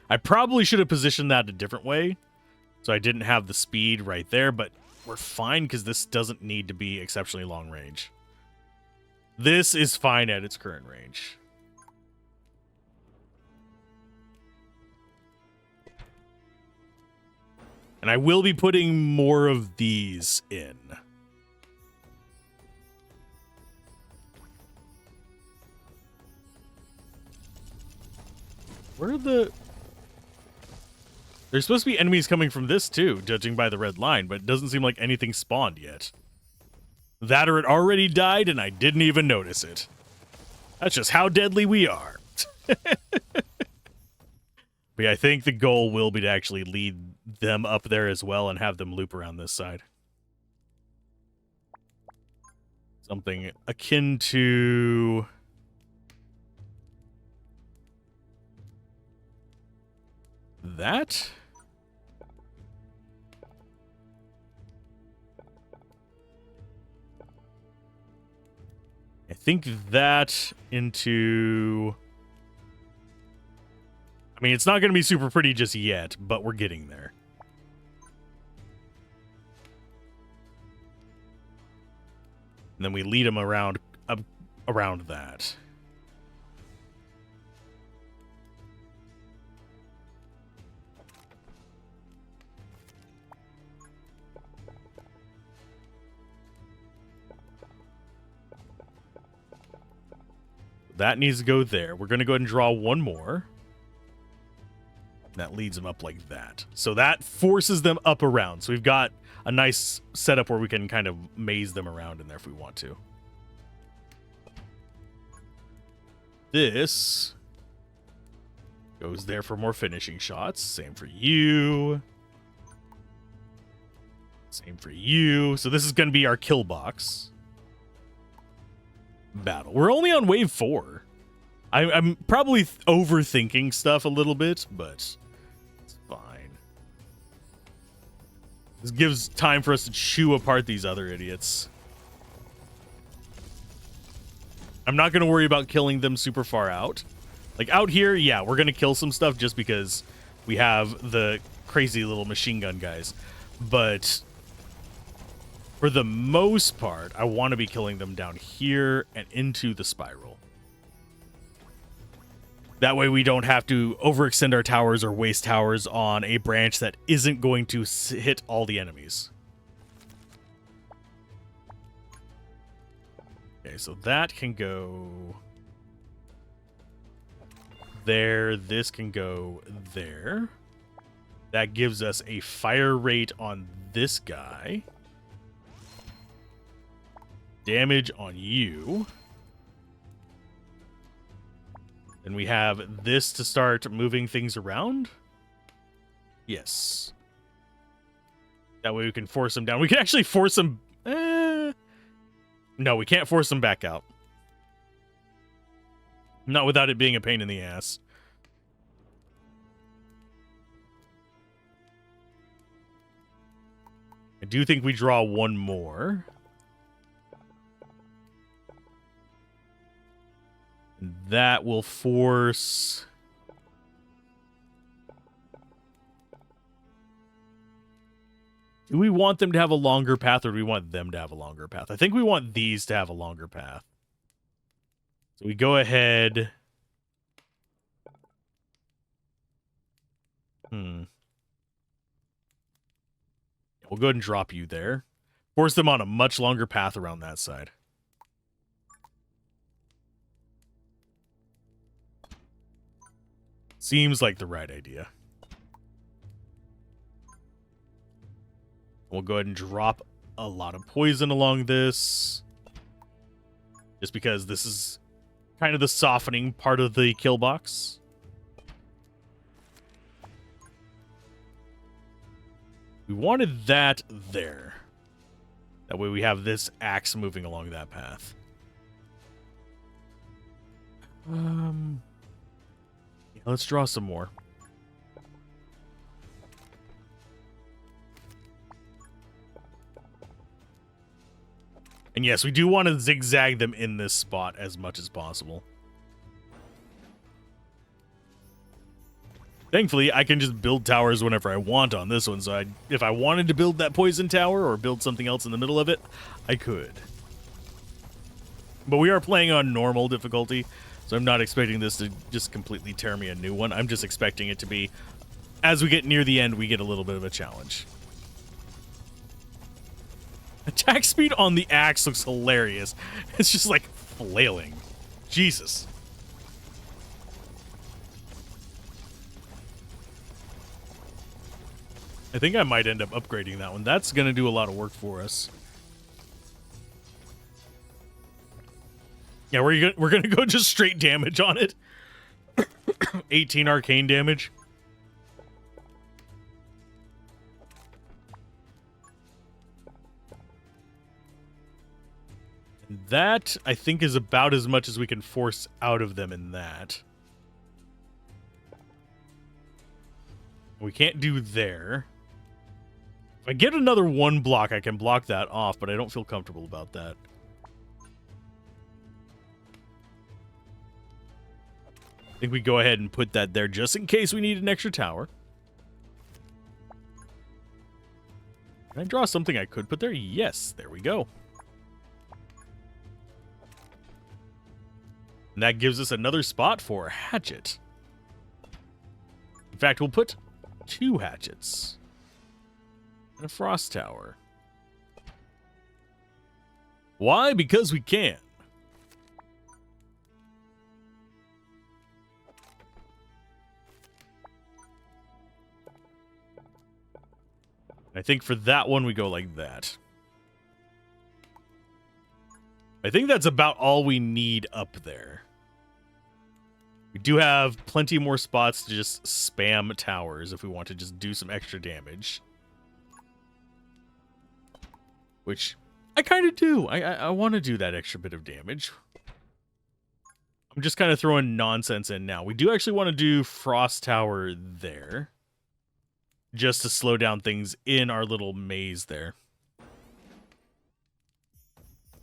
I probably should have positioned that a different way, so I didn't have the speed right there, but we're fine because this doesn't need to be exceptionally long range. This is fine at its current range. And I will be putting more of these in. Where are the... There's supposed to be enemies coming from this too, judging by the red line, but it doesn't seem like anything spawned yet. That or it already died and I didn't even notice it. That's just how deadly we are. But yeah, I think the goal will be to actually lead them up there as well and have them loop around this side. Something akin to... that? I think that into I mean, it's not going to be super pretty just yet, but we're getting there. And then we lead them around that. That needs to go there. We're going to go ahead and draw one more. That leads them up like that. So that forces them up around. So we've got a nice setup where we can kind of maze them around in there if we want to. This goes there for more finishing shots. Same for you. Same for you. So this is going to be our kill box. Battle. We're only on wave 4. I'm probably overthinking stuff a little bit, but it's fine. This gives time for us to chew apart these other idiots. I'm not going to worry about killing them super far out. Like out here, yeah, we're going to kill some stuff just because we have the crazy little machine gun guys. But for the most part, I want to be killing them down here and into the spiral. That way we don't have to overextend our towers or waste towers on a branch that isn't going to hit all the enemies. Okay, so that can go there. This can go there. That gives us a fire rate on this guy. Damage on you. And we have this to start moving things around. Yes. That way we can force them down. We can actually force them. No, we can't force them back out. Not without it being a pain in the ass. I do think we draw one more. And that will force... Do we want them to have a longer path, or do we want them to have a longer path? I think we want these to have a longer path. So we go ahead... We'll go ahead and drop you there. Force them on a much longer path around that side. Seems like the right idea. We'll go ahead and drop a lot of poison along this. Just because this is kind of the softening part of the kill box. We wanted that there. That way we have this axe moving along that path. Let's draw some more. And yes, we do want to zigzag them in this spot as much as possible. Thankfully, I can just build towers whenever I want on this one, so if I wanted to build that poison tower or build something else in the middle of it, I could. But we are playing on normal difficulty, so I'm not expecting this to just completely tear me a new one. I'm just expecting it to be, as we get near the end, we get a little bit of a challenge. Attack speed on the axe looks hilarious. It's just like flailing. Jesus. I think I might end up upgrading that one. That's going to do a lot of work for us. Yeah, we're going to go just straight damage on it. 18 arcane damage. That, I think, is about as much as we can force out of them in that. We can't do there. If I get another one block, I can block that off, but I don't feel comfortable about that. I think we go ahead and put that there just in case we need an extra tower. Can I draw something I could put there? Yes, there we go. And that gives us another spot for a hatchet. In fact, we'll put 2 hatchets. And a frost tower. Why? Because we can. I think for that one, we go like that. I think that's about all we need up there. We do have plenty more spots to just spam towers if we want to just do some extra damage. Which I kind of do. I want to do that extra bit of damage. I'm just kind of throwing nonsense in now. We do actually want to do Frost Tower there. Just to slow down things in our little maze there.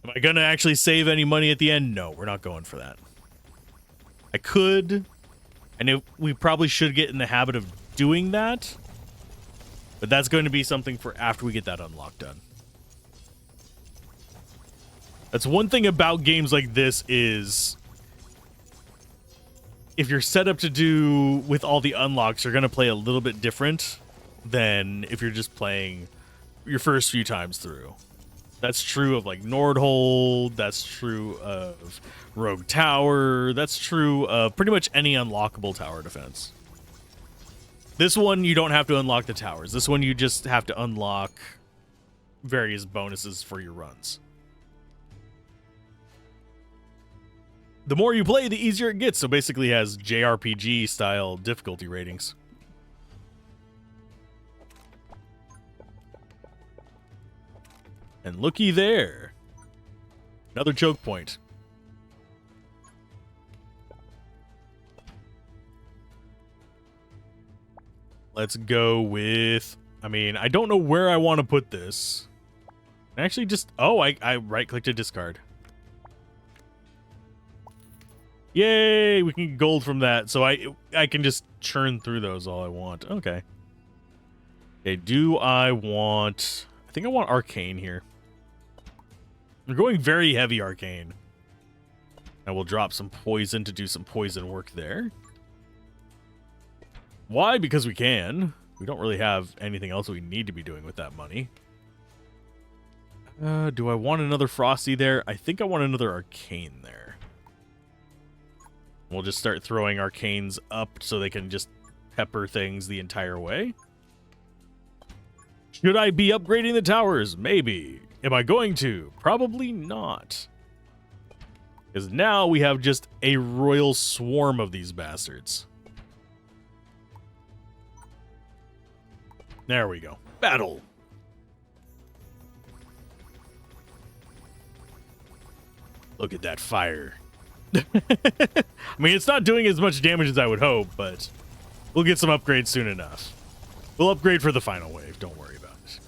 Am I going to actually save any money at the end? No, we're not going for that. I could. I know we probably should get in the habit of doing that. But that's going to be something for after we get that unlock done. That's one thing about games like this is if you're set up to do with all the unlocks, you're going to play a little bit different than if you're just playing your first few times through. That's true of like Nordhold, that's true of Rogue Tower, that's true of pretty much any unlockable tower defense. This one, you don't have to unlock the towers. This one, you just have to unlock various bonuses for your runs. The more you play, the easier it gets. So basically it has JRPG style difficulty ratings. And looky there. Another choke point. Let's go with... I mean, I don't know where I want to put this. Actually, just... Oh, I right-clicked to discard. Yay! We can get gold from that. So I can just churn through those all I want. Okay. Okay, do I want... I think I want Arcane here. We're going very heavy Arcane. And we'll drop some poison to do some poison work there. Why? Because we can. We don't really have anything else we need to be doing with that money. Do I want another Frosty there? I think I want another Arcane there. We'll just start throwing Arcanes up so they can just pepper things the entire way. Should I be upgrading the towers? Maybe. Am I going to? Probably not. Because now we have just a royal swarm of these bastards. There we go. Battle. Look at that fire. I mean, it's not doing as much damage as I would hope, but we'll get some upgrades soon enough. We'll upgrade for the final wave. Don't worry about it.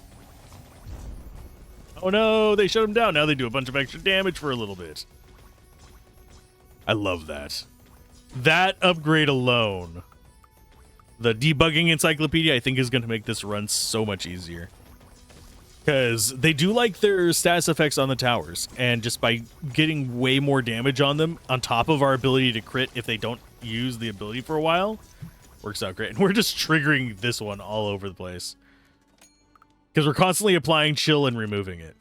Oh no, they shut them down. Now they do a bunch of extra damage for a little bit. I love that. That upgrade alone, the debugging encyclopedia, I think is going to make this run so much easier. Because they do like their status effects on the towers, and just by getting way more damage on them, on top of our ability to crit if they don't use the ability for a while, works out great. And we're just triggering this one all over the place. Because we're constantly applying chill and removing it.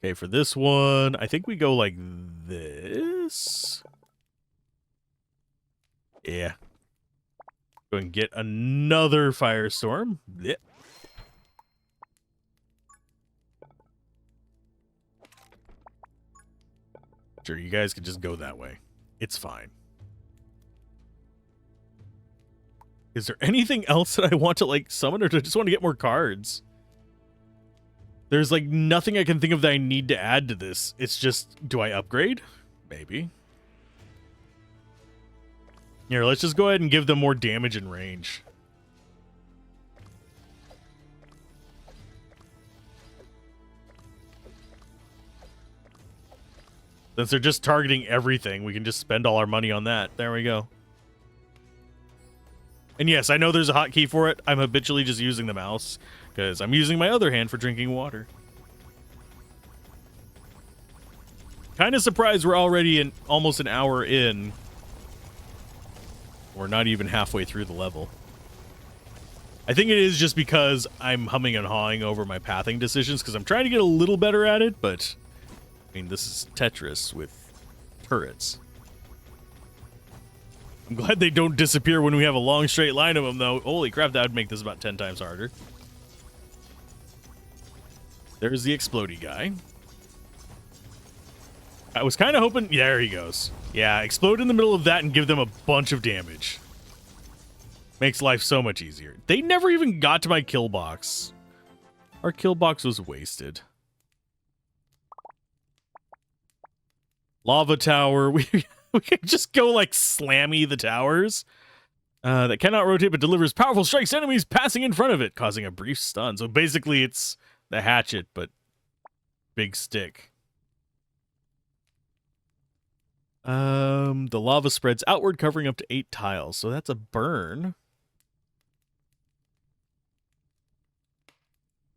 Okay, for this one, I think we go like this. Yeah. Go and get another firestorm. Yeah. Sure, you guys can just go that way. It's fine. Is there anything else that I want to, like, summon, or do I just want to get more cards? There's, like, nothing I can think of that I need to add to this. It's just, do I upgrade? Maybe. Here, let's just go ahead and give them more damage and range. Since they're just targeting everything, we can just spend all our money on that. There we go. And yes, I know there's a hotkey for it. I'm habitually just using the mouse because I'm using my other hand for drinking water. Kind of surprised we're already almost an hour in. We're not even halfway through the level. I think it is just because I'm humming and hawing over my pathing decisions because I'm trying to get a little better at it, but I mean, this is Tetris with turrets. I'm glad they don't disappear when we have a long straight line of them, though. Holy crap, that would make this about 10 times harder. There's the explodey guy. I was kind of hoping... Yeah, there he goes. Yeah, explode in the middle of that and give them a bunch of damage. Makes life so much easier. They never even got to my kill box. Our kill box was wasted. Lava tower. We can just go, like, slammy the towers. That cannot rotate but delivers powerful strikes to enemies passing in front of it, causing a brief stun. So basically it's the hatchet, but big stick. The lava spreads outward, covering up to 8 tiles. So that's a burn.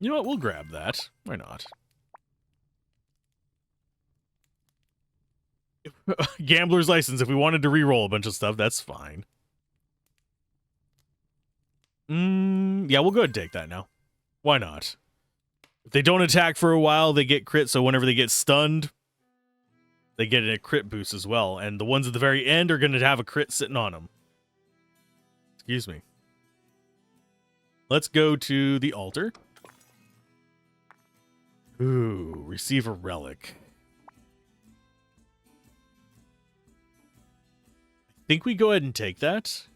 You know what? We'll grab that. Why not? Gambler's license. If we wanted to re-roll a bunch of stuff, that's fine. Yeah, we'll go ahead and take that now. Why not? If they don't attack for a while, they get crit, so whenever they get stunned, they get a crit boost as well. And the ones at the very end are going to have a crit sitting on them. Excuse me. Let's go to the altar. Ooh, receive a relic. I think we go ahead and take that.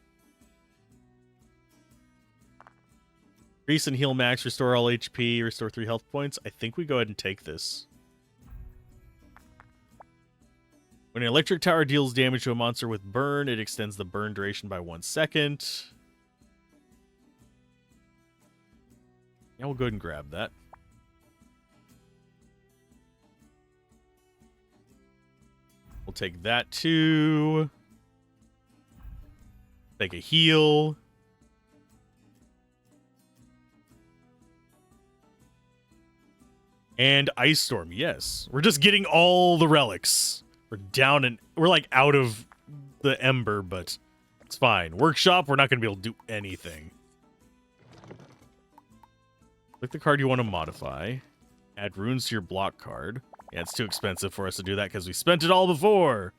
Increase and heal max, restore all HP, restore 3 health points. I think we go ahead and take this. When an electric tower deals damage to a monster with burn, it extends the burn duration by 1 second. Yeah, we'll go ahead and grab that. We'll take that too. Take a heal. And Ice Storm, yes. We're just getting all the relics. We're down and we're like out of the Ember, but it's fine. Workshop, we're not going to be able to do anything. Click the card you want to modify. Add runes to your block card. Yeah, it's too expensive for us to do that because we spent it all before.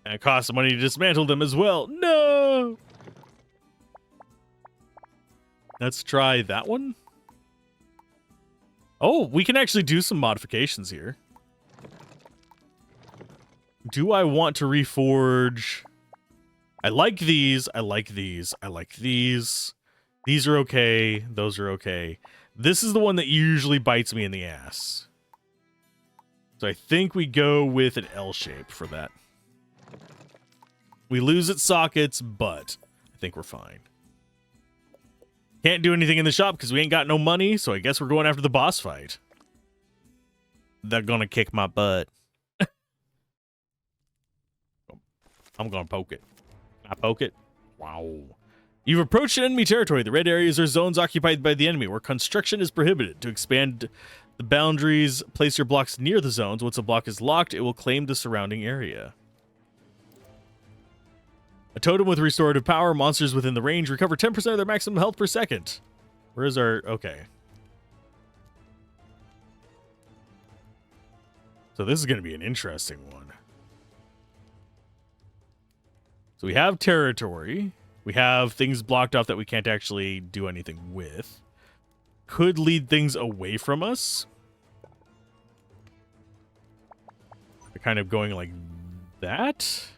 And it costs money to dismantle them as well. No! Let's try that one. Oh, we can actually do some modifications here. Do I want to reforge? I like these. I like these. I like these. These are okay. Those are okay. This is the one that usually bites me in the ass. So I think we go with an L shape for that. We lose its sockets, but I think we're fine. Can't do anything in the shop because we ain't got no money, so I guess we're going after the boss fight. They're gonna kick my butt. I'm gonna poke it. I poke it? Wow. You've approached enemy territory. The red areas are zones occupied by the enemy where construction is prohibited. To expand the boundaries, place your blocks near the zones. Once a block is locked, it will claim the surrounding area. A totem with restorative power. Monsters within the range recover 10% of their maximum health per second. Where is our... Okay. So this is going to be an interesting one. So we have territory. We have things blocked off that we can't actually do anything with. Could lead things away from us. They're kind of going like that.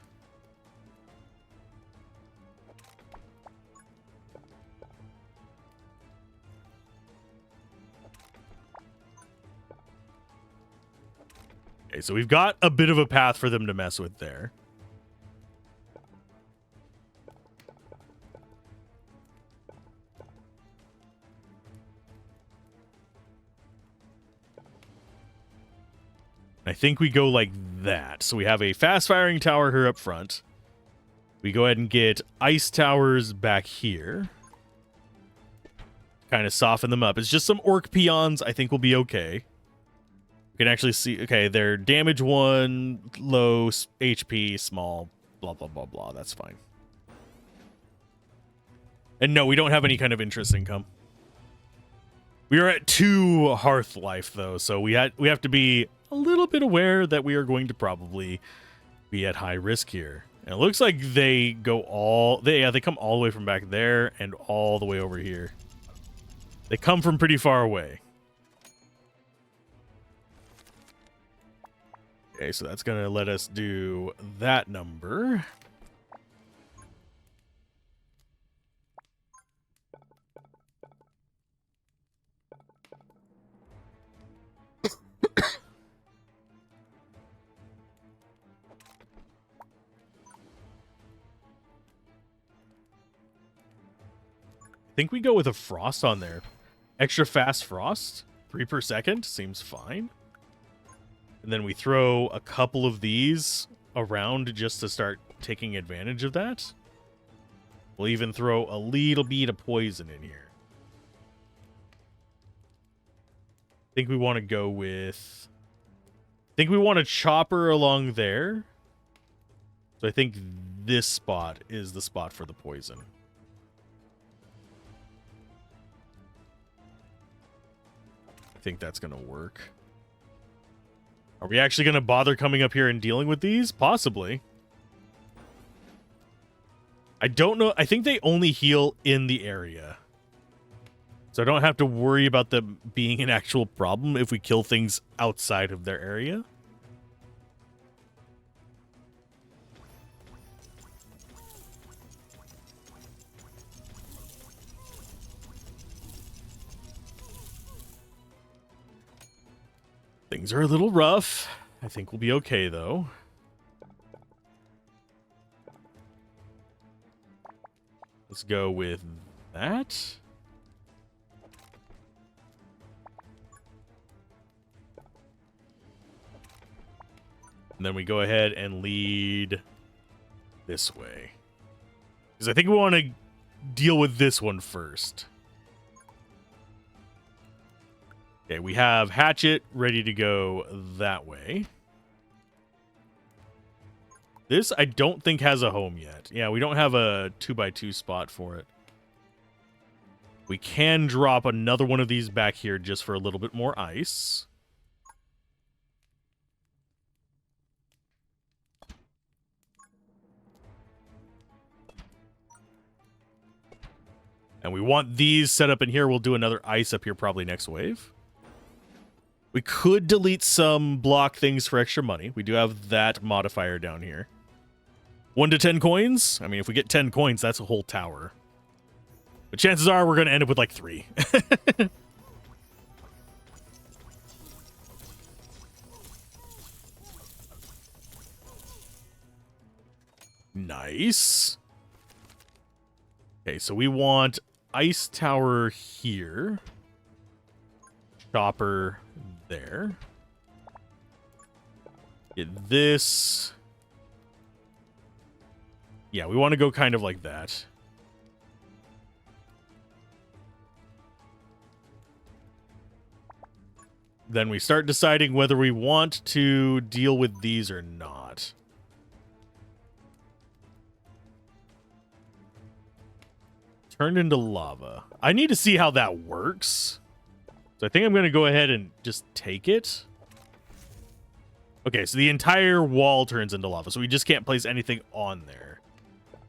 Okay, so we've got a bit of a path for them to mess with there. I think we go like that. So we have a fast-firing tower here up front. We go ahead and get ice towers back here. Kind of soften them up. It's just some orc peons. I think we'll be okay. We can actually see... Okay, they're damage 1, low HP, small, blah, blah, blah, blah. That's fine. And no, we don't have any kind of interest income. We are at 2 hearth life, though, so we have to be a little bit aware that we are going to probably be at high risk here. And it looks like they go all... they come all the way from back there and all the way over here. They come from pretty far away. Okay, so that's going to let us do that number. I think we go with a frost on there. Extra fast frost, 3 per second, seems fine. And then we throw a couple of these around just to start taking advantage of that. We'll even throw a little bit of poison in here. I think we want to go with... I think we want a chopper along there. So I think this spot is the spot for the poison. I think that's going to work. Are we actually going to bother coming up here and dealing with these? Possibly. I don't know. I think they only heal in the area. So I don't have to worry about them being an actual problem if we kill things outside of their area. Things are a little rough. I think we'll be okay, though. Let's go with that. And then we go ahead and lead this way. Because I think we want to deal with this one first. Okay, we have Hatchet ready to go that way. This, I don't think, has a home yet. Yeah, we don't have a 2x2 spot for it. We can drop another one of these back here just for a little bit more ice. And we want these set up in here. We'll do another ice up here probably next wave. We could delete some block things for extra money. We do have that modifier down here. 1 to 10 coins. I mean, if we get 10 coins, that's a whole tower. But chances are we're going to end up with like 3. Nice. Okay, so we want ice tower here. Chopper there. Get this. Yeah, we want to go kind of like that. Then we start deciding whether we want to deal with these or not. Turned into lava. I need to see how that works. So I think I'm going to go ahead and just take it. Okay, so the entire wall turns into lava, so we just can't place anything on there.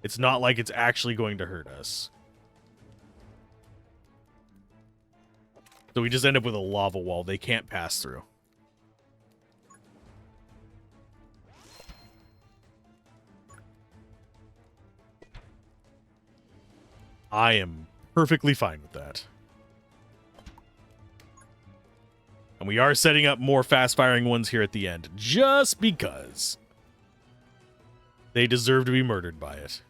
It's not like it's actually going to hurt us. So we just end up with a lava wall they can't pass through. I am perfectly fine with that. And we are setting up more fast-firing ones here at the end, just because they deserve to be murdered by it.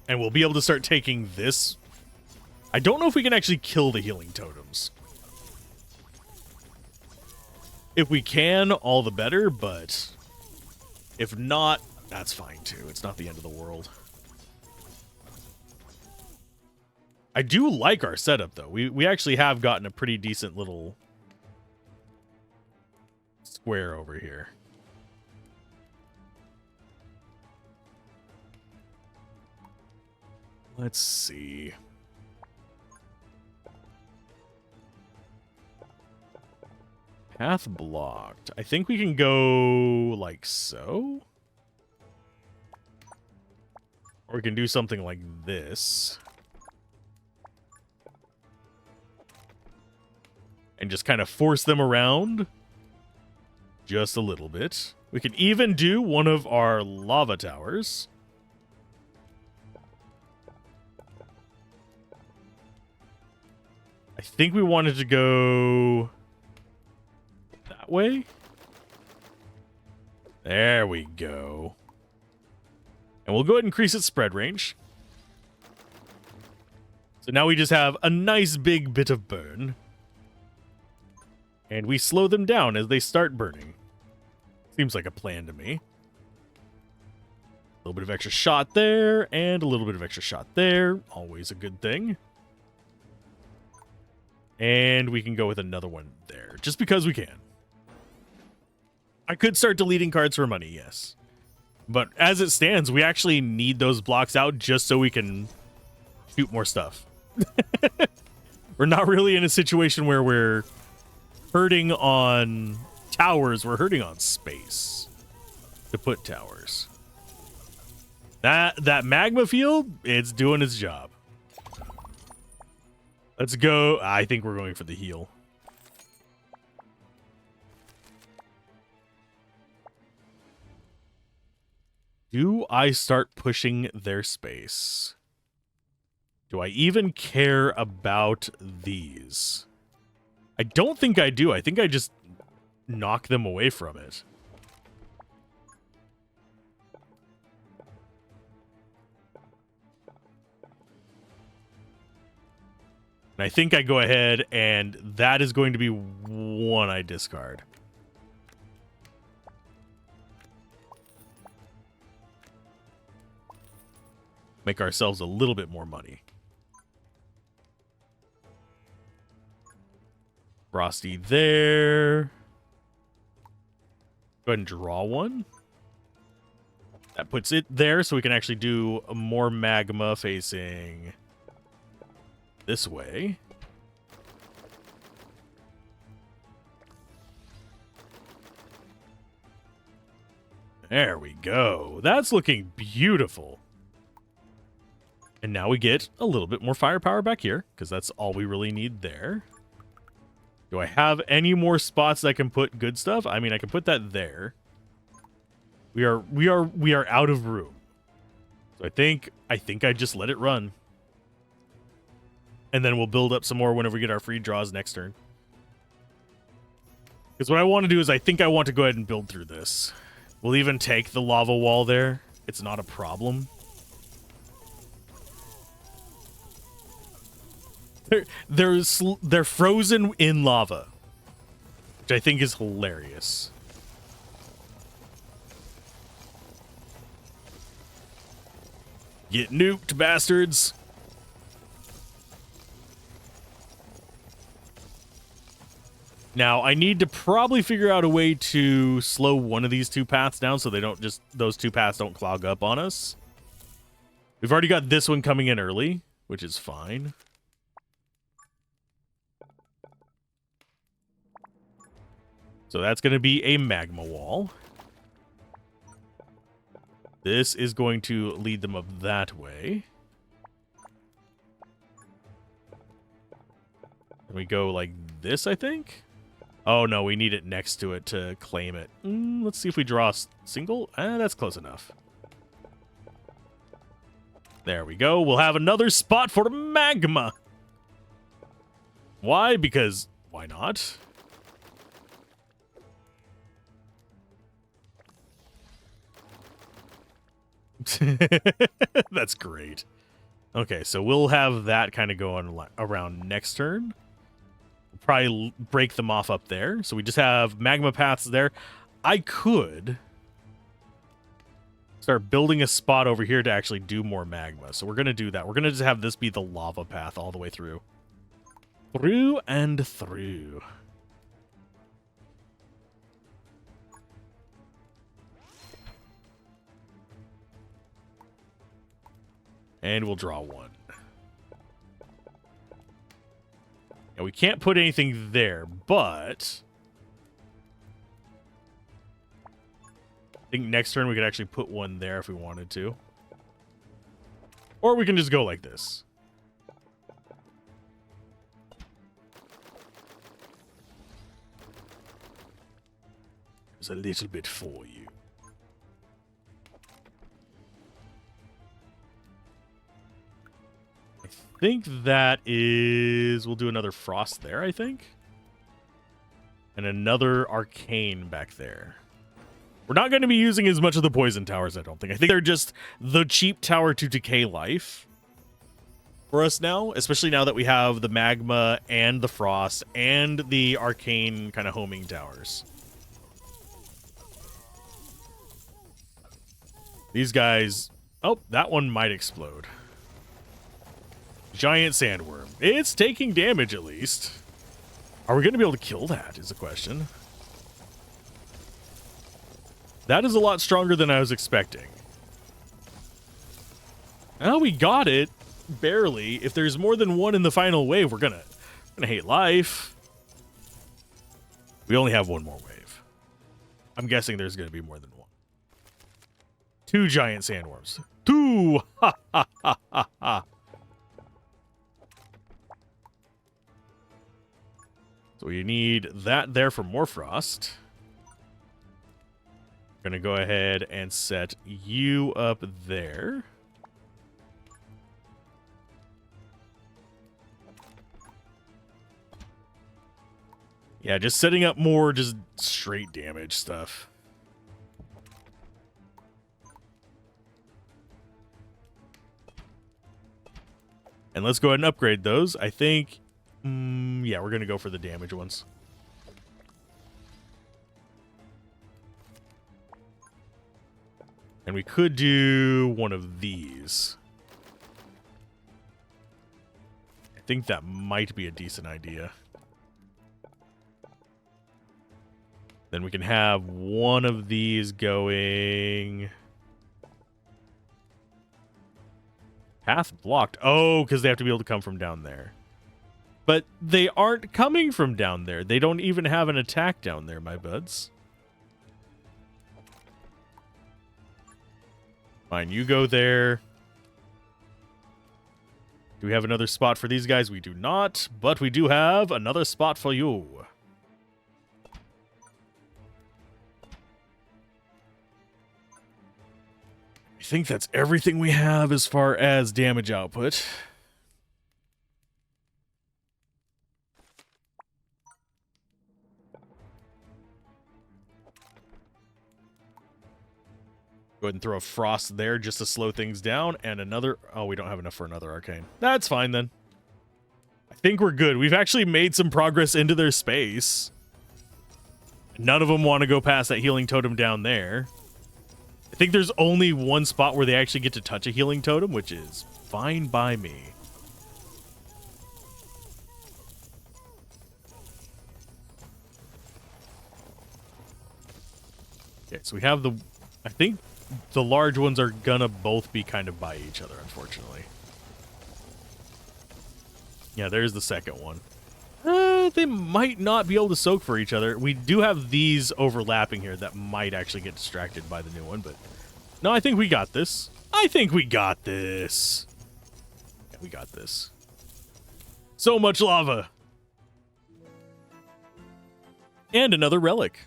And we'll be able to start taking this I don't know if we can actually kill the healing totems. If we can, all the better, but if not, that's fine too. It's not the end of the world. I do like our setup, though. We actually have gotten a pretty decent little square over here. Let's see. Path blocked. I think we can go like so. Or we can do something like this. And just kind of force them around. Just a little bit. We could even do one of our lava towers. I think we wanted to go that way. There we go. And we'll go ahead and increase its spread range. So now we just have a nice big bit of burn. And we slow them down as they start burning. Seems like a plan to me. A little bit of extra shot there, and a little bit of extra shot there. Always a good thing. And we can go with another one there, just because we can. I could start deleting cards for money, yes. But as it stands, we actually need those blocks out just so we can shoot more stuff. We're not really in a situation where we're hurting on towers, we're hurting on space to put towers. That magma field, it's doing its job. Let's go. I think we're going for the heal. Do I start pushing their space? Do I even care about these? I don't think I do. I think I just knock them away from it. And I think I go ahead, and that is going to be one I discard. Make ourselves a little bit more money. Frosty there. Go ahead and draw one. That puts it there, so we can actually do more magma facing this way. There we go. That's looking beautiful. And now we get a little bit more firepower back here, because that's all we really need there. Do I have any more spots that I can put good stuff? I mean, I can put that there. We are out of room. So I think I just let it run. And then we'll build up some more whenever we get our free draws next turn. Because what I want to do is I think I want to go ahead and build through this. We'll even take the lava wall there. It's not a problem. They're frozen in lava, which I think is hilarious. Get nuked, bastards. Now, I need to probably figure out a way to slow one of these two paths down so they don't just, those two paths don't clog up on us. We've already got this one coming in early, which is fine. So that's going to be a magma wall. This is going to lead them up that way. And we go like this, I think? Oh, no, we need it next to it to claim it. Let's see if we draw a single. That's close enough. There we go. We'll have another spot for magma. Why? Because why not? That's great. Okay, so we'll have that kind of going around next turn. We'll probably break them off up there. So we just have magma paths there. I could start building a spot over here to actually do more magma. So we're going to do that. We're going to just have this be the lava path all the way through. Through and through. And we'll draw one. Now we can't put anything there, but I think next turn we could actually put one there if we wanted to. Or we can just go like this. There's a little bit for you. I think that is... We'll do another frost there, I think. And another arcane back there. We're not going to be using as much of the poison towers, I don't think. I think they're just the cheap tower to decay life for us now, especially now that we have the magma and the frost and the arcane kind of homing towers. These guys... Oh, that one might explode. Giant sandworm. It's taking damage, at least. Are we going to be able to kill that, is the question. That is a lot stronger than I was expecting. Well, we got it. Barely. If there's more than one in the final wave, we're gonna hate life. We only have one more wave. I'm guessing there's going to be more than one. 2 giant sandworms. 2! Ha ha ha ha ha. So we need that there for more frost. We're going to go ahead and set you up there. Yeah, just setting up more just straight damage stuff. And let's go ahead and upgrade those. I think... yeah, we're going to go for the damage ones. And we could do one of these. I think that might be a decent idea. Then we can have one of these going... Path blocked. Oh, because they have to be able to come from down there. But they aren't coming from down there. They don't even have an attack down there, my buds. Fine, you go there. Do we have another spot for these guys? We do not, but we do have another spot for you. I think that's everything we have as far as damage output. Go ahead and throw a frost there just to slow things down. And another... Oh, we don't have enough for another arcane. That's fine, then. I think we're good. We've actually made some progress into their space. None of them want to go past that healing totem down there. I think there's only one spot where they actually get to touch a healing totem, which is fine by me. Okay, so we have the... I think... The large ones are gonna both be kind of by each other, unfortunately. Yeah, there's the second one. They might not be able to soak for each other. We do have these overlapping here that might actually get distracted by the new one, but... No, I think we got this. I think we got this. Yeah, we got this. So much lava. And another relic.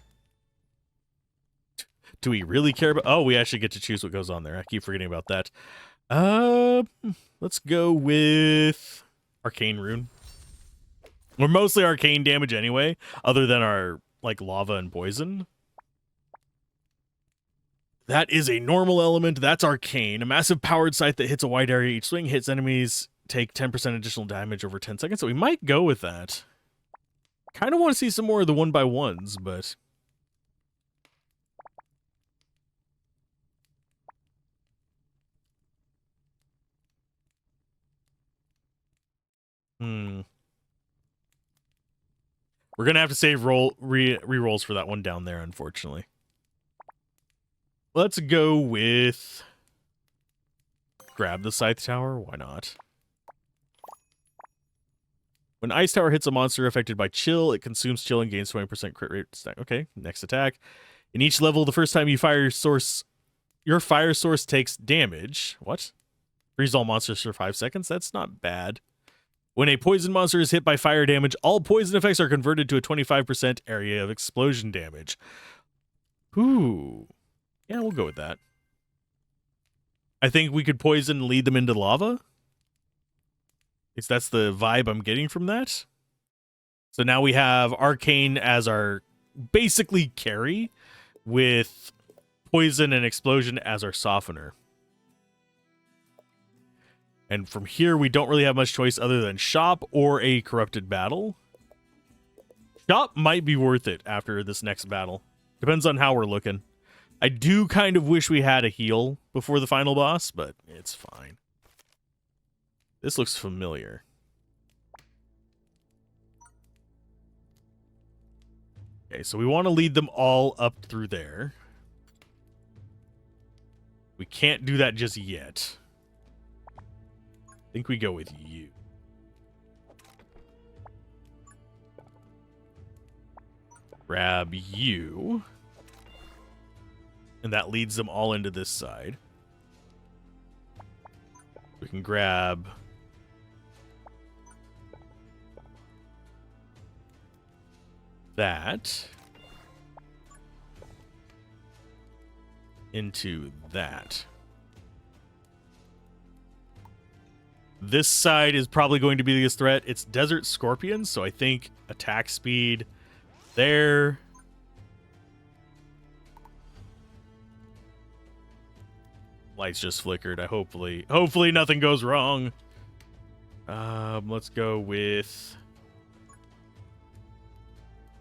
Do we really care about... Oh, we actually get to choose what goes on there. I keep forgetting about that. Let's go with Arcane Rune. We're mostly arcane damage anyway, other than our, like, lava and poison. That is a normal element. That's arcane. A massive powered scythe that hits a wide area. Each swing hits enemies take 10% additional damage over 10 seconds. So we might go with that. Kind of want to see some more of the 1x1s, but... We're going to have to save re-rolls for that one down there, unfortunately. Let's go with... Grab the Scythe Tower. Why not? When Ice Tower hits a monster affected by Chill, it consumes Chill and gains 20% crit rate stack. Okay, next attack. In each level, the first time you fire your fire source takes damage. What? Freeze all monsters for 5 seconds? That's not bad. When a poison monster is hit by fire damage, all poison effects are converted to a 25% area of explosion damage. Ooh. Yeah, we'll go with that. I think we could poison and lead them into lava. That's the vibe I'm getting from that. So now we have Arcane as our basically carry, with Poison and Explosion as our softener. And from here, we don't really have much choice other than Shop or a Corrupted Battle. Shop might be worth it after this next battle. Depends on how we're looking. I do kind of wish we had a heal before the final boss, but it's fine. This looks familiar. Okay, so we want to lead them all up through there. We can't do that just yet. I think we go with you. Grab you. And that leads them all into this side. We can grab... that. Into that. This side is probably going to be the biggest threat. It's Desert Scorpions, so I think attack speed there. Lights just flickered. Hopefully nothing goes wrong. Let's go with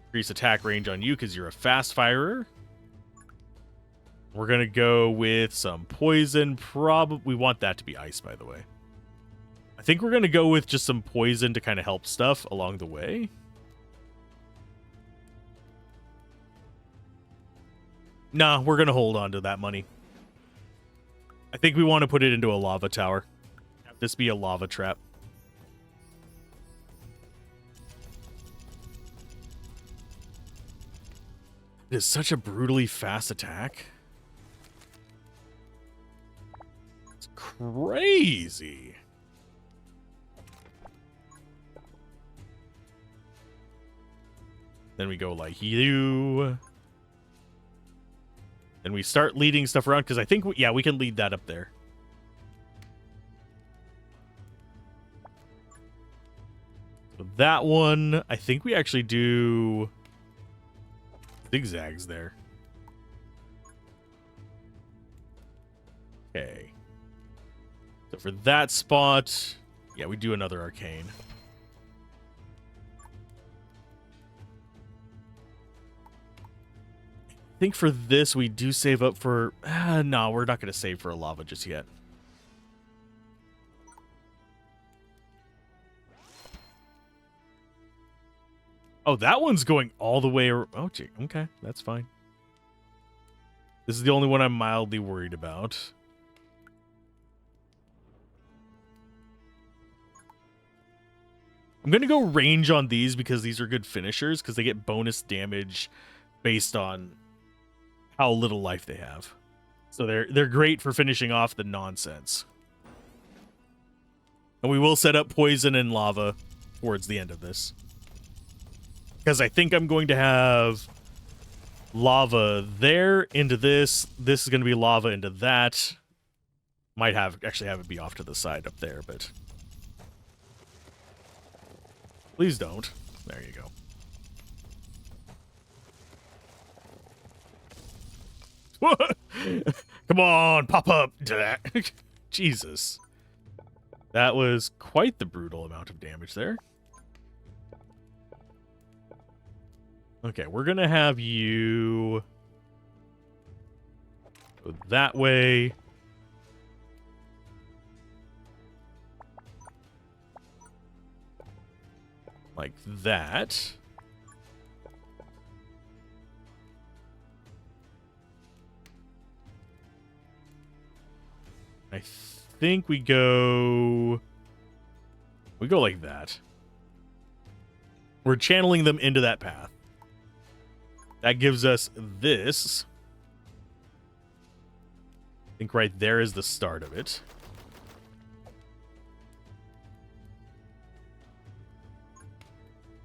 increase attack range on you because you're a fast firer. We're gonna go with some poison. Probably we want that to be ice, by the way. I think we're gonna go with just some poison to kind of help stuff along the way. Nah, we're gonna hold on to that money. I think we want to put it into a lava tower. Have this be a lava trap. It is such a brutally fast attack. It's crazy. Then we go like you. And we start leading stuff around because I think, yeah, we can lead that up there. So that one, I think we actually do zigzags there. Okay. So for that spot, yeah, we do another arcane. I think for this, we do save up for... no, we're not going to save for a lava just yet. Oh, that one's going all the way... Oh, gee, okay, that's fine. This is the only one I'm mildly worried about. I'm going to go range on these because these are good finishers because they get bonus damage based on how little life they have. So they're great for finishing off the nonsense. And we will set up poison and lava towards the end of this. Because I think I'm going to have lava there into this. This is going to be lava into that. Might actually have it be off to the side up there, but... Please don't. There you go. Come on, pop up. Jesus. That was quite the brutal amount of damage there. Okay, we're going to have you go that way. Like that. I think we go like that. We're channeling them into that path. That gives us this. I think right there is the start of it.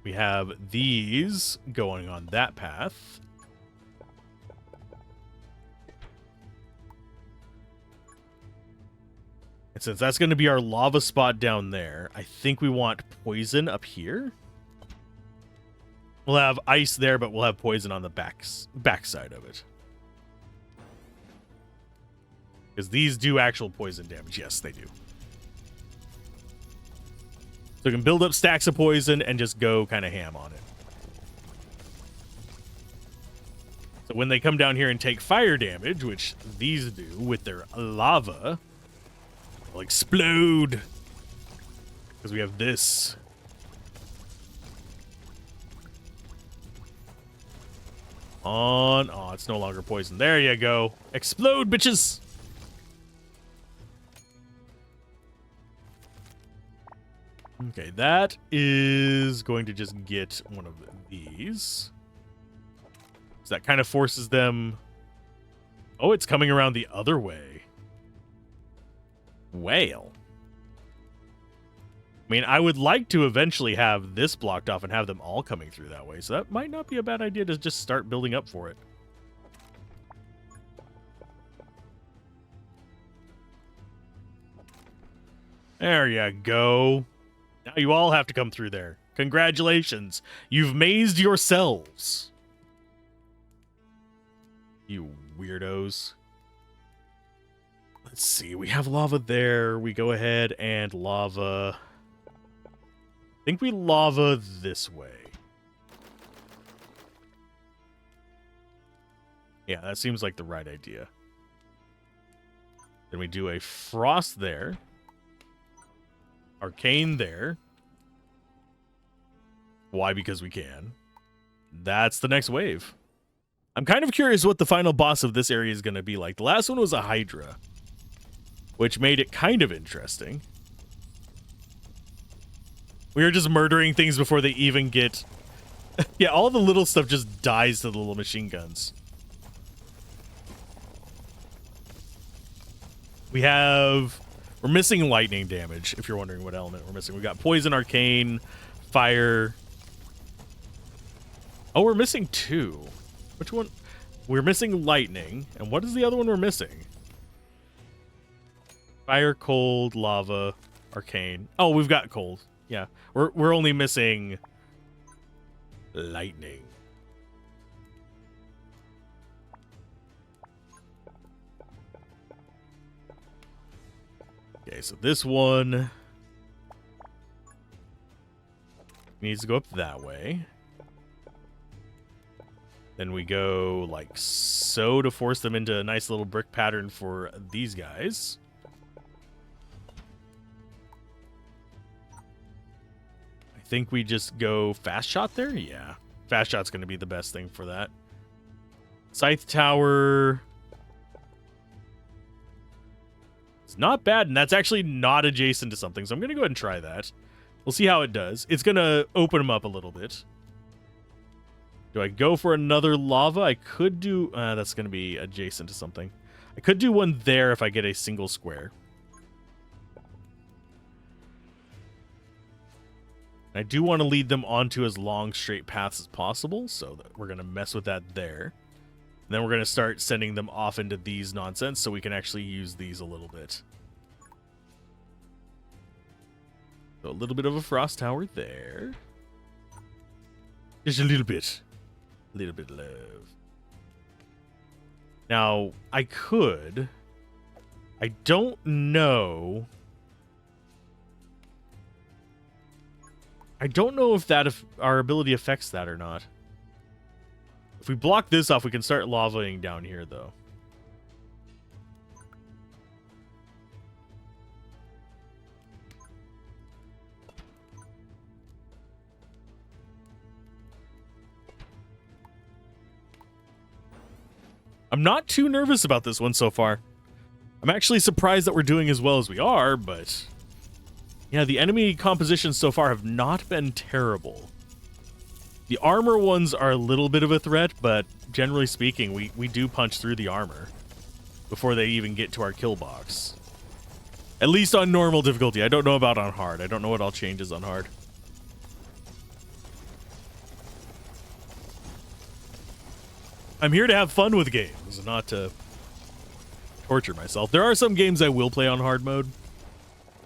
We have these going on that path. And since that's going to be our lava spot down there, I think we want poison up here. We'll have ice there, but we'll have poison on the backside of it. Because these do actual poison damage. Yes, they do. So we can build up stacks of poison and just go kind of ham on it. So when they come down here and take fire damage, which these do with their lava, they'll explode. Because we have this. On. Oh, it's no longer poison. There you go. Explode, bitches. Okay, that is going to just get one of these. So that kind of forces them... Oh, it's coming around the other way. Whale. I mean, I would like to eventually have this blocked off and have them all coming through that way. So that might not be a bad idea to just start building up for it. There you go. Now you all have to come through there. Congratulations. You've mazed yourselves. You weirdos. Let's see. We have lava there. We go ahead and lava... I think we lava this way. Yeah, that seems like the right idea. Then we do a frost there. Arcane there. Why? Because we can. That's the next wave. I'm kind of curious what the final boss of this area is going to be like. The last one was a Hydra, which made it kind of interesting. We were just murdering things before they even get... Yeah, all the little stuff just dies to the little machine guns. We're missing lightning damage, if you're wondering what element we're missing. We got poison, arcane, fire. Oh, we're missing two. Which one? We're missing lightning. And what is the other one we're missing? Fire, cold, lava, arcane. Oh, we've got cold. Yeah, we're only missing lightning. Okay, so this one needs to go up that way. Then we go like so to force them into a nice little brick pattern for these guys. I think we just go fast shot there. Yeah, fast shot's going to be the best thing for that. Scythe tower. It's not bad, and that's actually not adjacent to something, so I'm going to go ahead and try that. We'll see how it does. It's going to open them up a little bit. Do I go for another lava? I could do... that's going to be adjacent to something. I could do one there if I get a single square. I do want to lead them onto as long, straight paths as possible, so that we're going to mess with that there. And then we're going to start sending them off into these nonsense so we can actually use these a little bit. So a little bit of a frost tower there. Just a little bit. A little bit of love. Now, I could. I don't know. I don't know if our ability affects that or not. If we block this off, we can start lavaing down here, though. I'm not too nervous about this one so far. I'm actually surprised that we're doing as well as we are, but... yeah, the enemy compositions so far have not been terrible. The armor ones are a little bit of a threat, but generally speaking, we do punch through the armor before they even get to our kill box. At least on normal difficulty. I don't know about on hard. I don't know what all changes on hard. I'm here to have fun with games, not to torture myself. There are some games I will play on hard mode.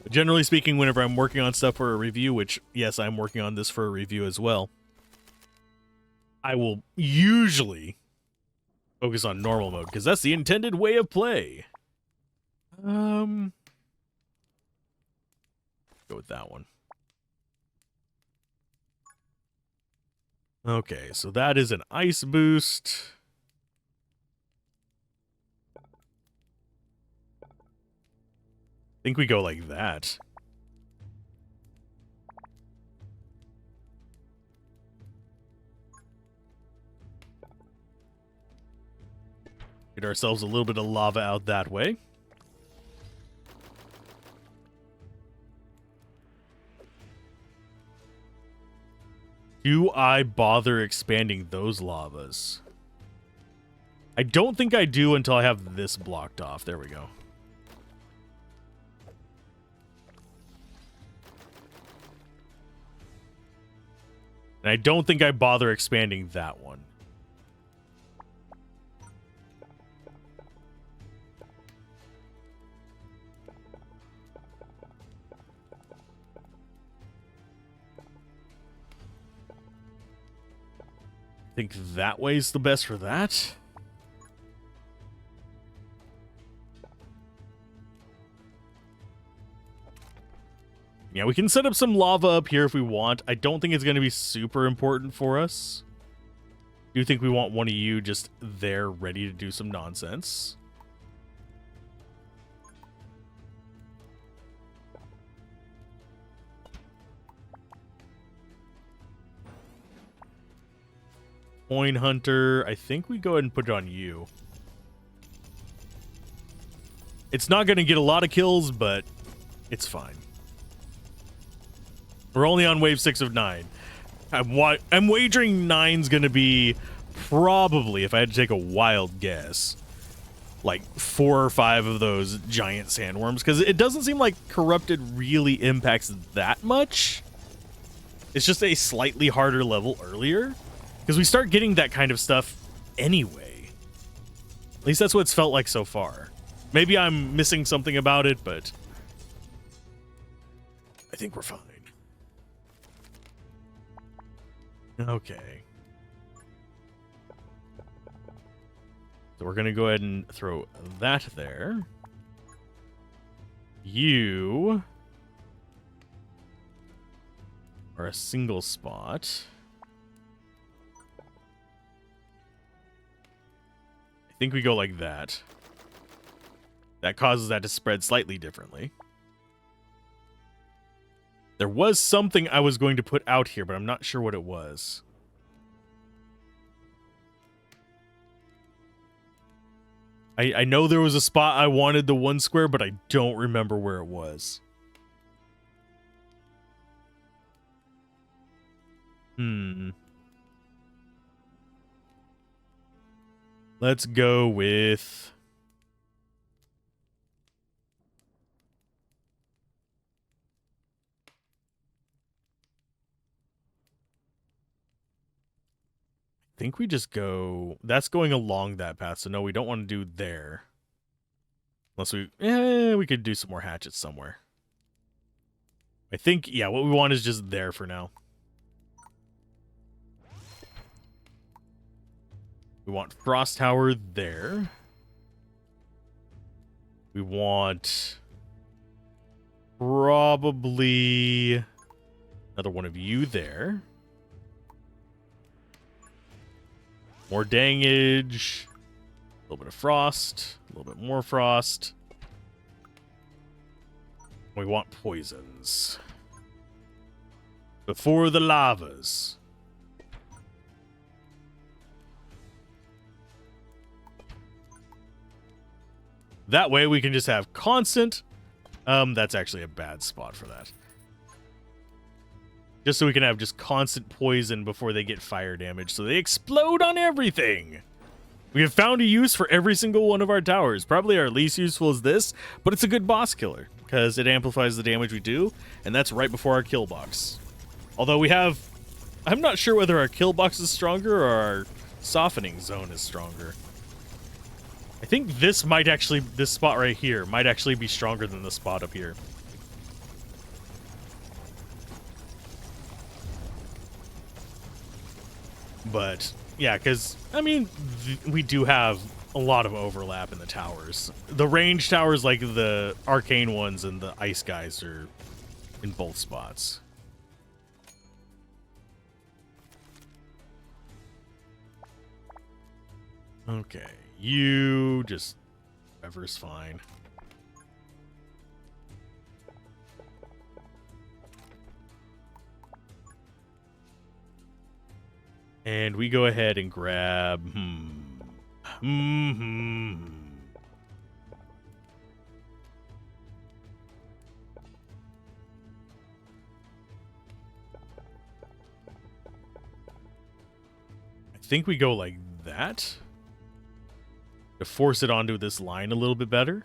But generally speaking, whenever I'm working on stuff for a review, which, yes, I'm working on this for a review as well, I will usually focus on normal mode, because that's the intended way of play. Go with that one. Okay, so that is an ice boost. I think we go like that. Get ourselves a little bit of lava out that way. Do I bother expanding those lavas? I don't think I do until I have this blocked off. There we go. And I don't think I bother expanding that one. I think that way's the best for that. Yeah, we can set up some lava up here if we want. I don't think it's going to be super important for us. I do think we want one of you just there ready to do some nonsense. Coin Hunter, I think we go ahead and put it on you. It's not going to get a lot of kills, but it's fine. We're only on wave 6 of 9. I'm wagering 9's going to be probably, if I had to take a wild guess, like 4 or 5 of those giant sandworms, because it doesn't seem like Corrupted really impacts that much. It's just a slightly harder level earlier, because we start getting that kind of stuff anyway. At least that's what it's felt like so far. Maybe I'm missing something about it, but I think we're fine. Okay. So we're going to go ahead and throw that there. You are a single spot. I think we go like that. That causes that to spread slightly differently. There was something I was going to put out here, but I'm not sure what it was. I know there was a spot I wanted the 1 square, but I don't remember where it was. Let's go with... I think we just go... That's going along that path, so no, we don't want to do there. Unless we could do some more hatchets somewhere. I think, yeah, what we want is just there for now. We want Frost Tower there. We want probably another one of you there. More damage. A little bit of frost. A little bit more frost. We want poisons. Before the lavas. That way we can just have constant. That's actually a bad spot for that. Just so we can have just constant poison before they get fire damage, so they explode on everything. We have found a use for every single one of our towers. Probably our least useful is this, but it's a good boss killer, because it amplifies the damage we do, and that's right before our kill box. Although we have... I'm not sure whether our kill box is stronger or our softening zone is stronger. I think this might actually... This spot right here might actually be stronger than the spot up here. But, yeah, because, I mean, we do have a lot of overlap in the towers. The range towers, like the arcane ones and the ice guys, are in both spots. Okay, you just... whatever's fine. And we go ahead and grab... I think we go like that. To force it onto this line a little bit better.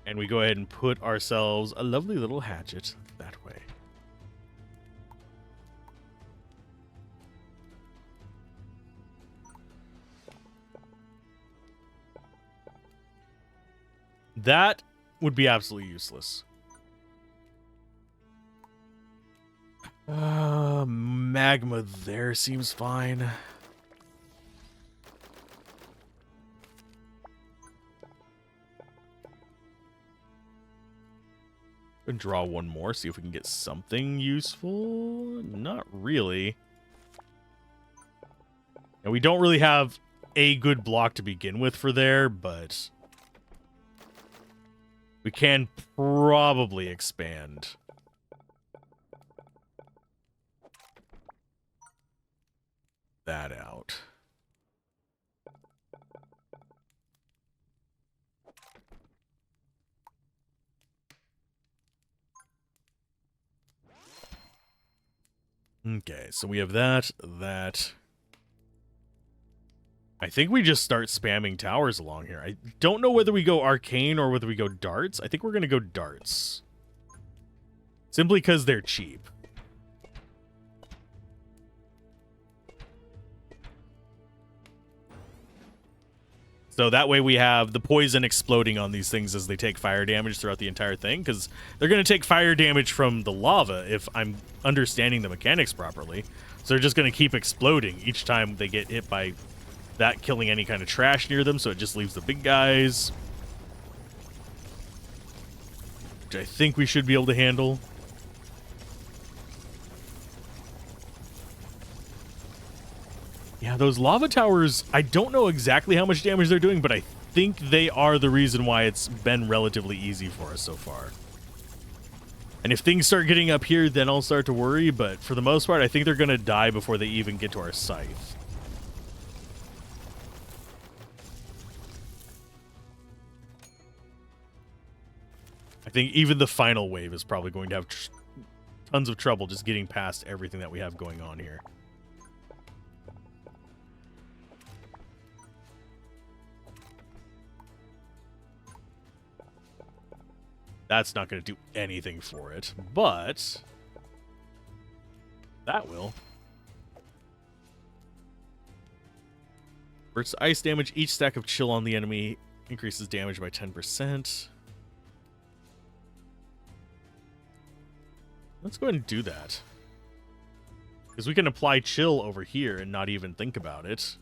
And we go ahead and put ourselves a lovely little hatchet that way. That would be absolutely useless. Magma there seems fine. And draw one more, see if we can get something useful. Not really. And we don't really have a good block to begin with for there, but we can probably expand. That out. Okay, so we have that. I think we just start spamming towers along here. I don't know whether we go arcane or whether we go darts. I think we're going to go darts. Simply because they're cheap. So that way we have the poison exploding on these things as they take fire damage throughout the entire thing, because they're going to take fire damage from the lava if I'm understanding the mechanics properly. So they're just going to keep exploding each time they get hit by that, killing any kind of trash near them, so it just leaves the big guys. Which I think we should be able to handle. Yeah, those lava towers, I don't know exactly how much damage they're doing, but I think they are the reason why it's been relatively easy for us so far. And if things start getting up here, then I'll start to worry, but for the most part, I think they're going to die before they even get to our scythe. I think even the final wave is probably going to have tons of trouble just getting past everything that we have going on here. That's not going to do anything for it, but that will. Versus ice damage, each stack of chill on the enemy increases damage by 10%. Let's go ahead and do that. Because we can apply chill over here and not even think about it.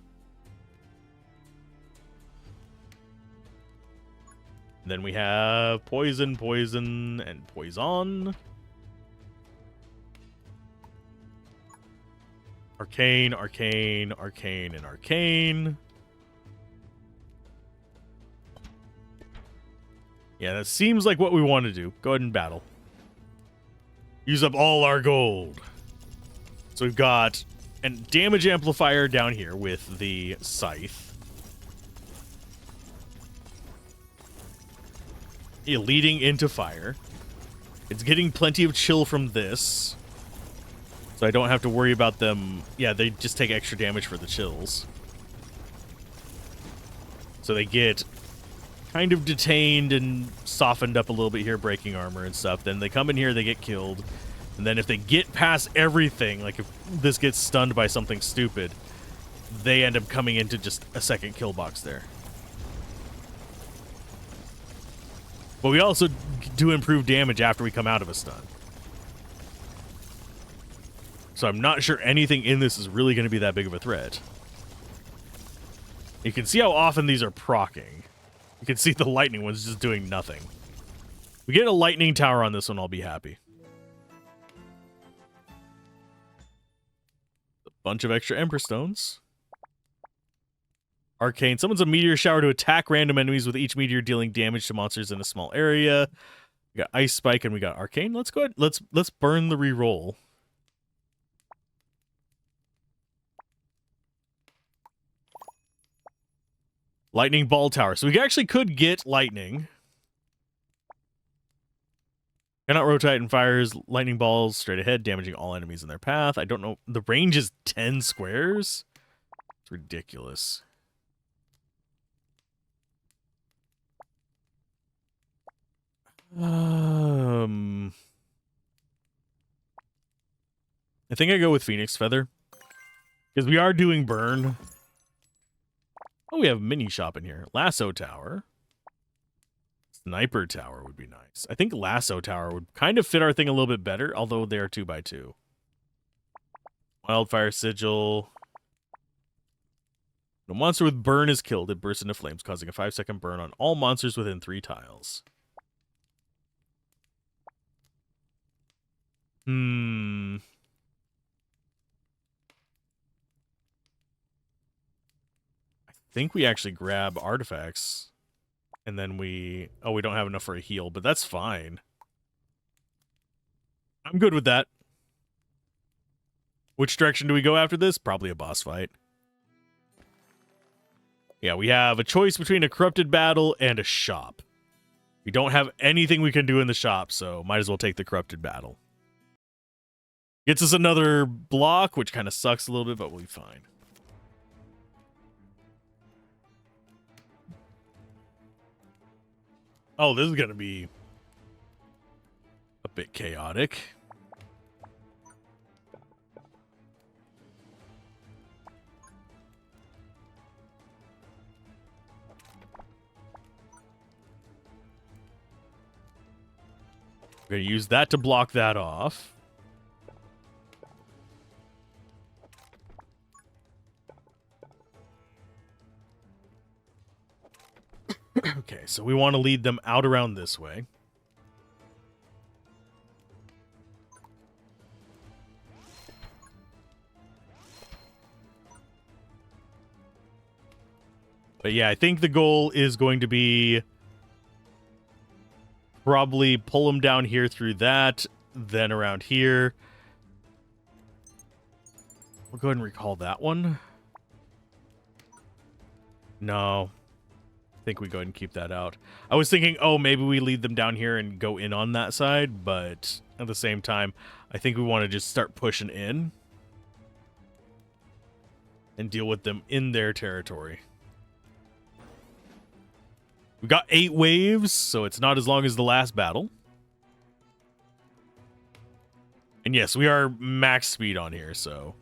Then we have poison, poison, and poison. Arcane, arcane, arcane, and arcane. Yeah, that seems like what we want to do. Go ahead and battle. Use up all our gold. So we've got a damage amplifier down here with the scythe. Yeah, leading into fire. It's getting plenty of chill from this. So I don't have to worry about them. Yeah, they just take extra damage for the chills. So they get kind of detained and softened up a little bit here, breaking armor and stuff. Then they come in here, they get killed. And then if they get past everything, like if this gets stunned by something stupid, they end up coming into just a second kill box there. But we also do improve damage after we come out of a stun. So I'm not sure anything in this is really going to be that big of a threat. You can see how often these are proccing. You can see the lightning one's just doing nothing. If we get a lightning tower on this one, I'll be happy. A bunch of extra Ember Stones. Arcane. Summons a meteor shower to attack random enemies, with each meteor dealing damage to monsters in a small area. We got Ice Spike and we got Arcane. Let's go ahead. Let's burn the reroll. Lightning Ball Tower. So we actually could get lightning. Cannot rotate and fires lightning balls straight ahead, damaging all enemies in their path. I don't know. The range is 10 squares. It's ridiculous. I think I go with Phoenix Feather. Because we are doing burn. Oh, we have a mini shop in here. Lasso Tower. Sniper Tower would be nice. I think Lasso Tower would kind of fit our thing a little bit better, although they are 2x2. Wildfire Sigil. When a monster with burn is killed, it bursts into flames, causing a 5-second burn on all monsters within 3 tiles. I think we actually grab artifacts. And then we... Oh, we don't have enough for a heal, but that's fine. I'm good with that. Which direction do we go after this? Probably a boss fight. Yeah, we have a choice between a corrupted battle and a shop. We don't have anything we can do in the shop, so might as well take the corrupted battle. Gets us another block, which kind of sucks a little bit, but we'll be fine. Oh, this is going to be a bit chaotic. We're going to use that to block that off. Okay, so we want to lead them out around this way. But yeah, I think the goal is going to be probably pull them down here through that, then around here. We'll go ahead and recall that one. No. I think we go ahead and keep that out. I was thinking, oh, maybe we lead them down here and go in on that side, but at the same time, I think we want to just start pushing in and deal with them in their territory. We got 8 waves, so it's not as long as the last battle. And yes, we are max speed on here, so...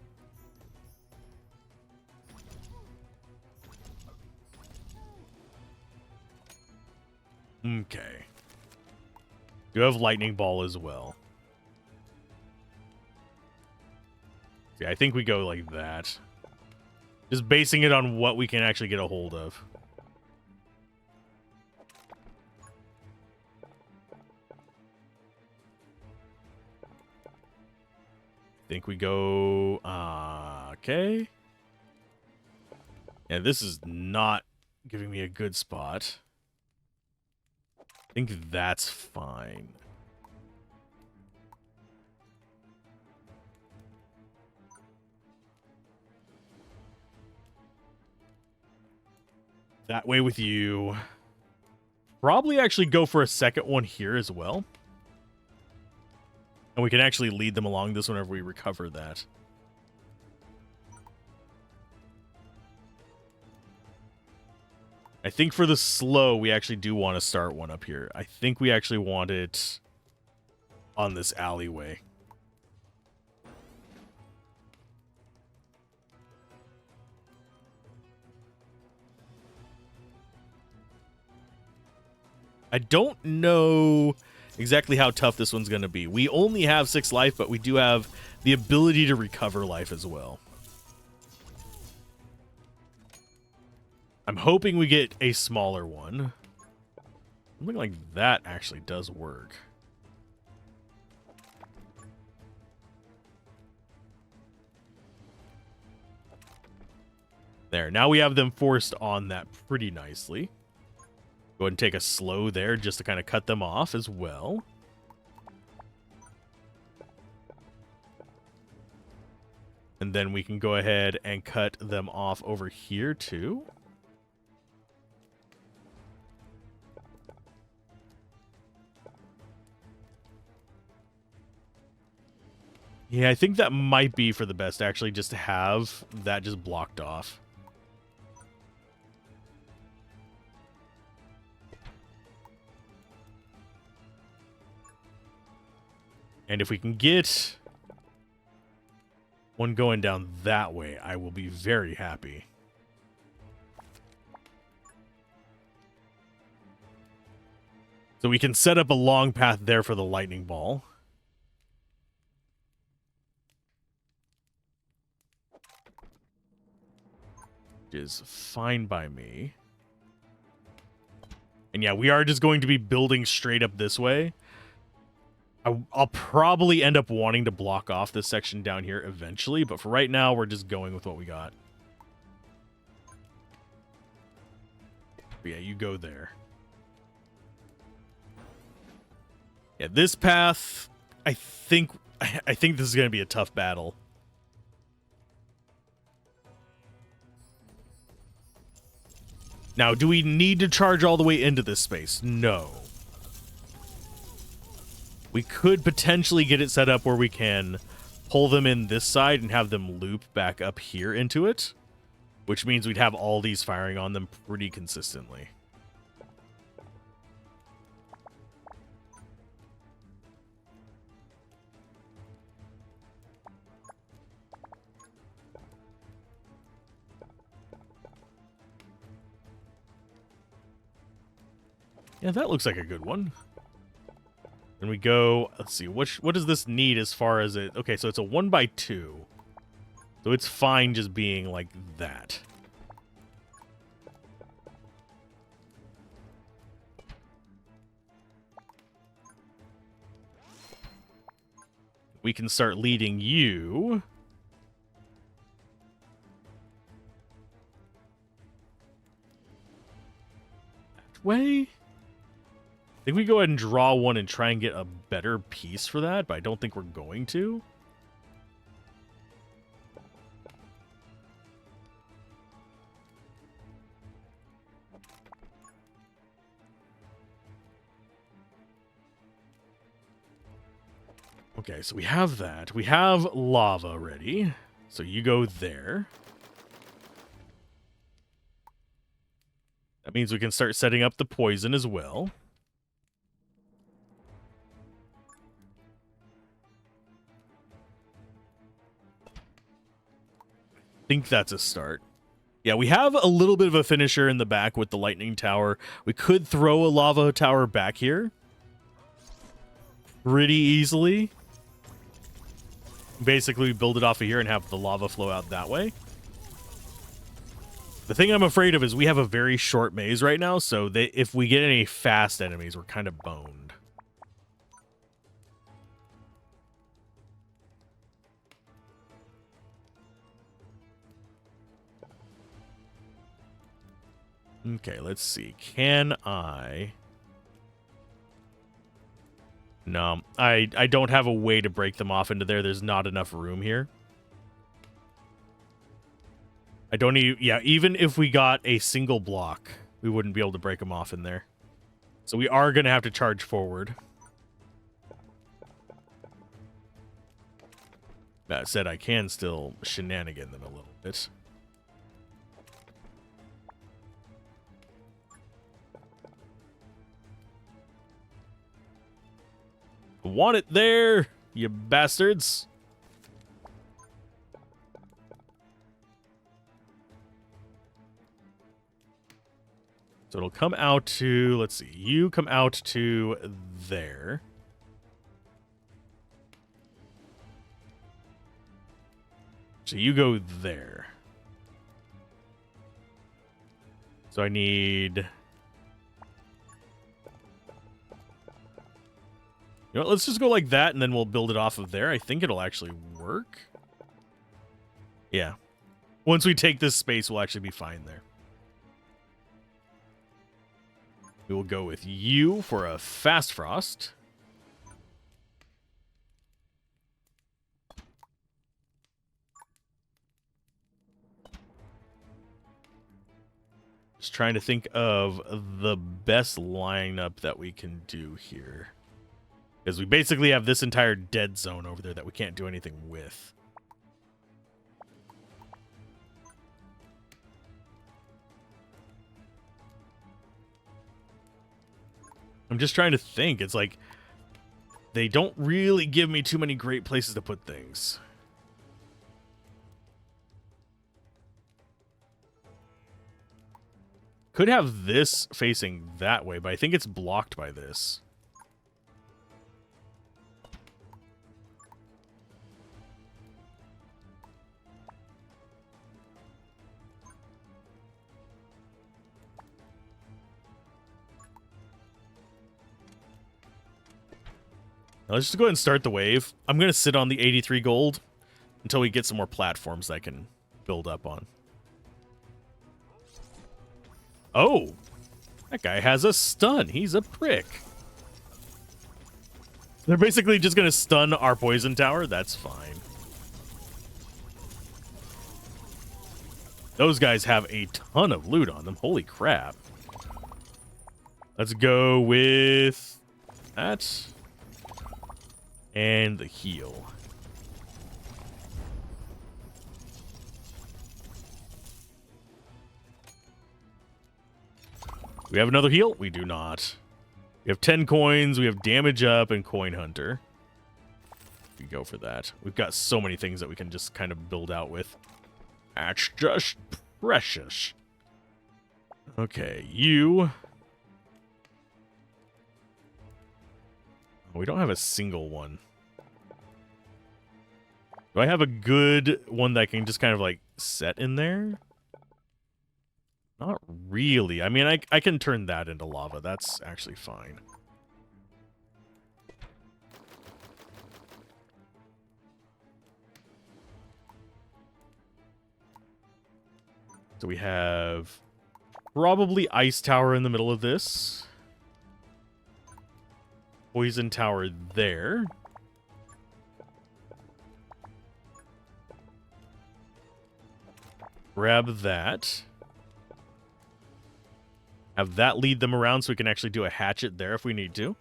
Okay. You have Lightning Ball as well. Yeah, I think we go like that. Just basing it on what we can actually get a hold of. think we go... okay. Yeah, this is not giving me a good spot. I think that's fine. That way with you. Probably actually go for a second one here as well. And we can actually lead them along this whenever we recover that. I think for the slow, we actually do want to start one up here. I think we actually want it on this alleyway. I don't know exactly how tough this one's going to be. We only have 6 life, but we do have the ability to recover life as well. I'm hoping we get a smaller one. Something like that actually does work. There, now we have them forced on that pretty nicely. Go ahead and take a slow there just to kind of cut them off as well. And then we can go ahead and cut them off over here too. Yeah, I think that might be for the best, actually, just to have that just blocked off. And if we can get one going down that way, I will be very happy. So we can set up a long path there for the lightning ball. Is fine by me. And yeah, we are just going to be building straight up this way. I'll probably end up wanting to block off this section down here eventually, but for right now, we're just going with what we got. But yeah, you go there. Yeah, this path, I think this is going to be a tough battle. Now, do we need to charge all the way into this space? No. We could potentially get it set up where we can pull them in this side and have them loop back up here into it, which means we'd have all these firing on them pretty consistently. Yeah, that looks like a good one. And we go, let's see, what does this need as far as it... Okay, so it's a 1x2. So it's fine just being like that. We can start leading you. That way? I think we go ahead and draw one and try and get a better piece for that, but I don't think we're going to. Okay, so we have that. We have lava ready. So you go there. That means we can start setting up the poison as well. I think that's a start. Yeah, we have a little bit of a finisher in the back with the lightning tower. We could throw a lava tower back here pretty easily. Basically, we build it off of here and have the lava flow out that way. The thing I'm afraid of is we have a very short maze right now, so if we get any fast enemies, we're kind of boned. Okay, let's see. Can I... No, I don't have a way to break them off into there. There's not enough room here. I don't even... Yeah, even if we got a single block, we wouldn't be able to break them off in there. So we are going to have to charge forward. That said, I can still shenanigan them a little bit. Want it there, you bastards. So it'll come out to, let's see, you come out to there. So you go there. So I need... You know what, let's just go like that, and then we'll build it off of there. I think it'll actually work. Yeah. Once we take this space, we'll actually be fine there. We will go with you for a fast frost. Just trying to think of the best lineup that we can do here. Because we basically have this entire dead zone over there that we can't do anything with. I'm just trying to think. It's like, they don't really give me too many great places to put things. Could have this facing that way, but I think it's blocked by this. Now let's just go ahead and start the wave. I'm going to sit on the 83 gold until we get some more platforms that I can build up on. Oh, that guy has a stun. He's a prick. They're basically just going to stun our poison tower. That's fine. Those guys have a ton of loot on them. Holy crap. Let's go with that. And the heal. We have another heal? We do not. We have 10 coins. We have damage up and coin hunter. We go for that. We've got so many things that we can just kind of build out with. That's just precious. Okay, you... We don't have a single one. Do I have a good one that I can just kind of like set in there? Not really. I mean, I can turn that into lava. That's actually fine. So we have probably ice tower in the middle of this. Poison tower there. Grab that. Have that lead them around so we can actually do a hatchet there if we need to.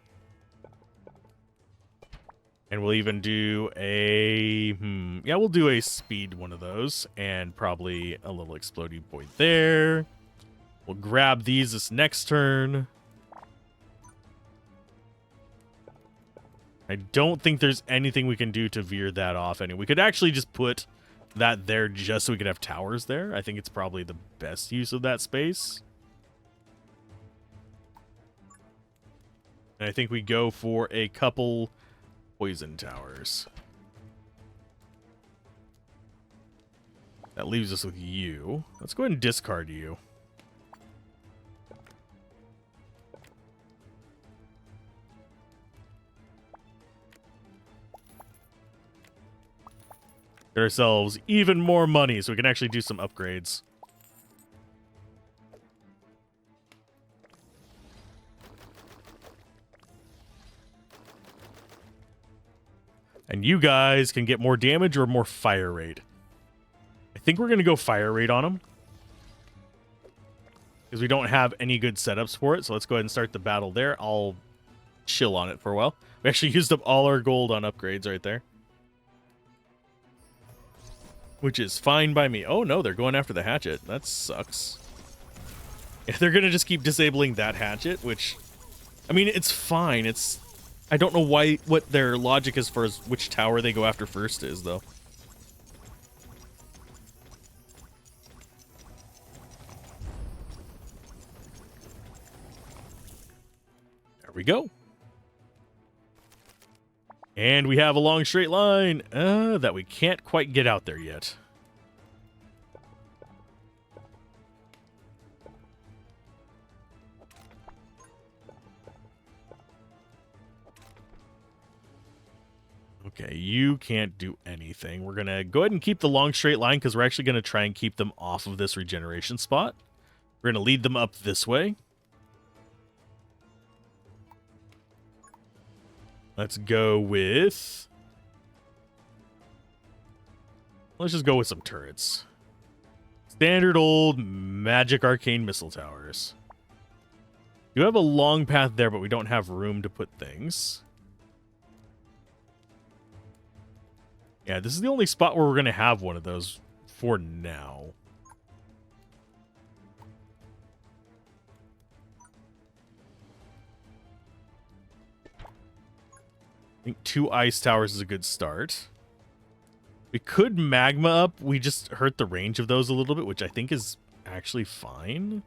And we'll even do a... yeah, we'll do a speed one of those. And probably a little explodey boy there. We'll grab these this next turn. I don't think there's anything we can do to veer that off. We could actually just put that there just so we could have towers there. I think it's probably the best use of that space. And I think we go for a couple poison towers. That leaves us with you. Let's go ahead and discard you. Get ourselves even more money so we can actually do some upgrades. And you guys can get more damage or more fire rate. I think we're going to go fire rate on them. Because we don't have any good setups for it. So let's go ahead and start the battle there. I'll chill on it for a while. We actually used up all our gold on upgrades right there. Which is fine by me. Oh no, they're going after the hatchet. That sucks. If they're going to just keep disabling that hatchet, which... I mean, it's fine. It's... I don't know what their logic as far as which tower they go after first is, though. There we go. And we have a long straight line that we can't quite get out there yet. Okay, you can't do anything. We're going to go ahead and keep the long straight line because we're actually going to try and keep them off of this regeneration spot. We're going to lead them up this way. Let's go with... Let's just go with some turrets. Standard old magic arcane missile towers. You have a long path there, but we don't have room to put things. Yeah, this is the only spot where we're going to have one of those for now. I think 2 ice towers is a good start. We could magma up. We just hurt the range of those a little bit, which I think is actually fine.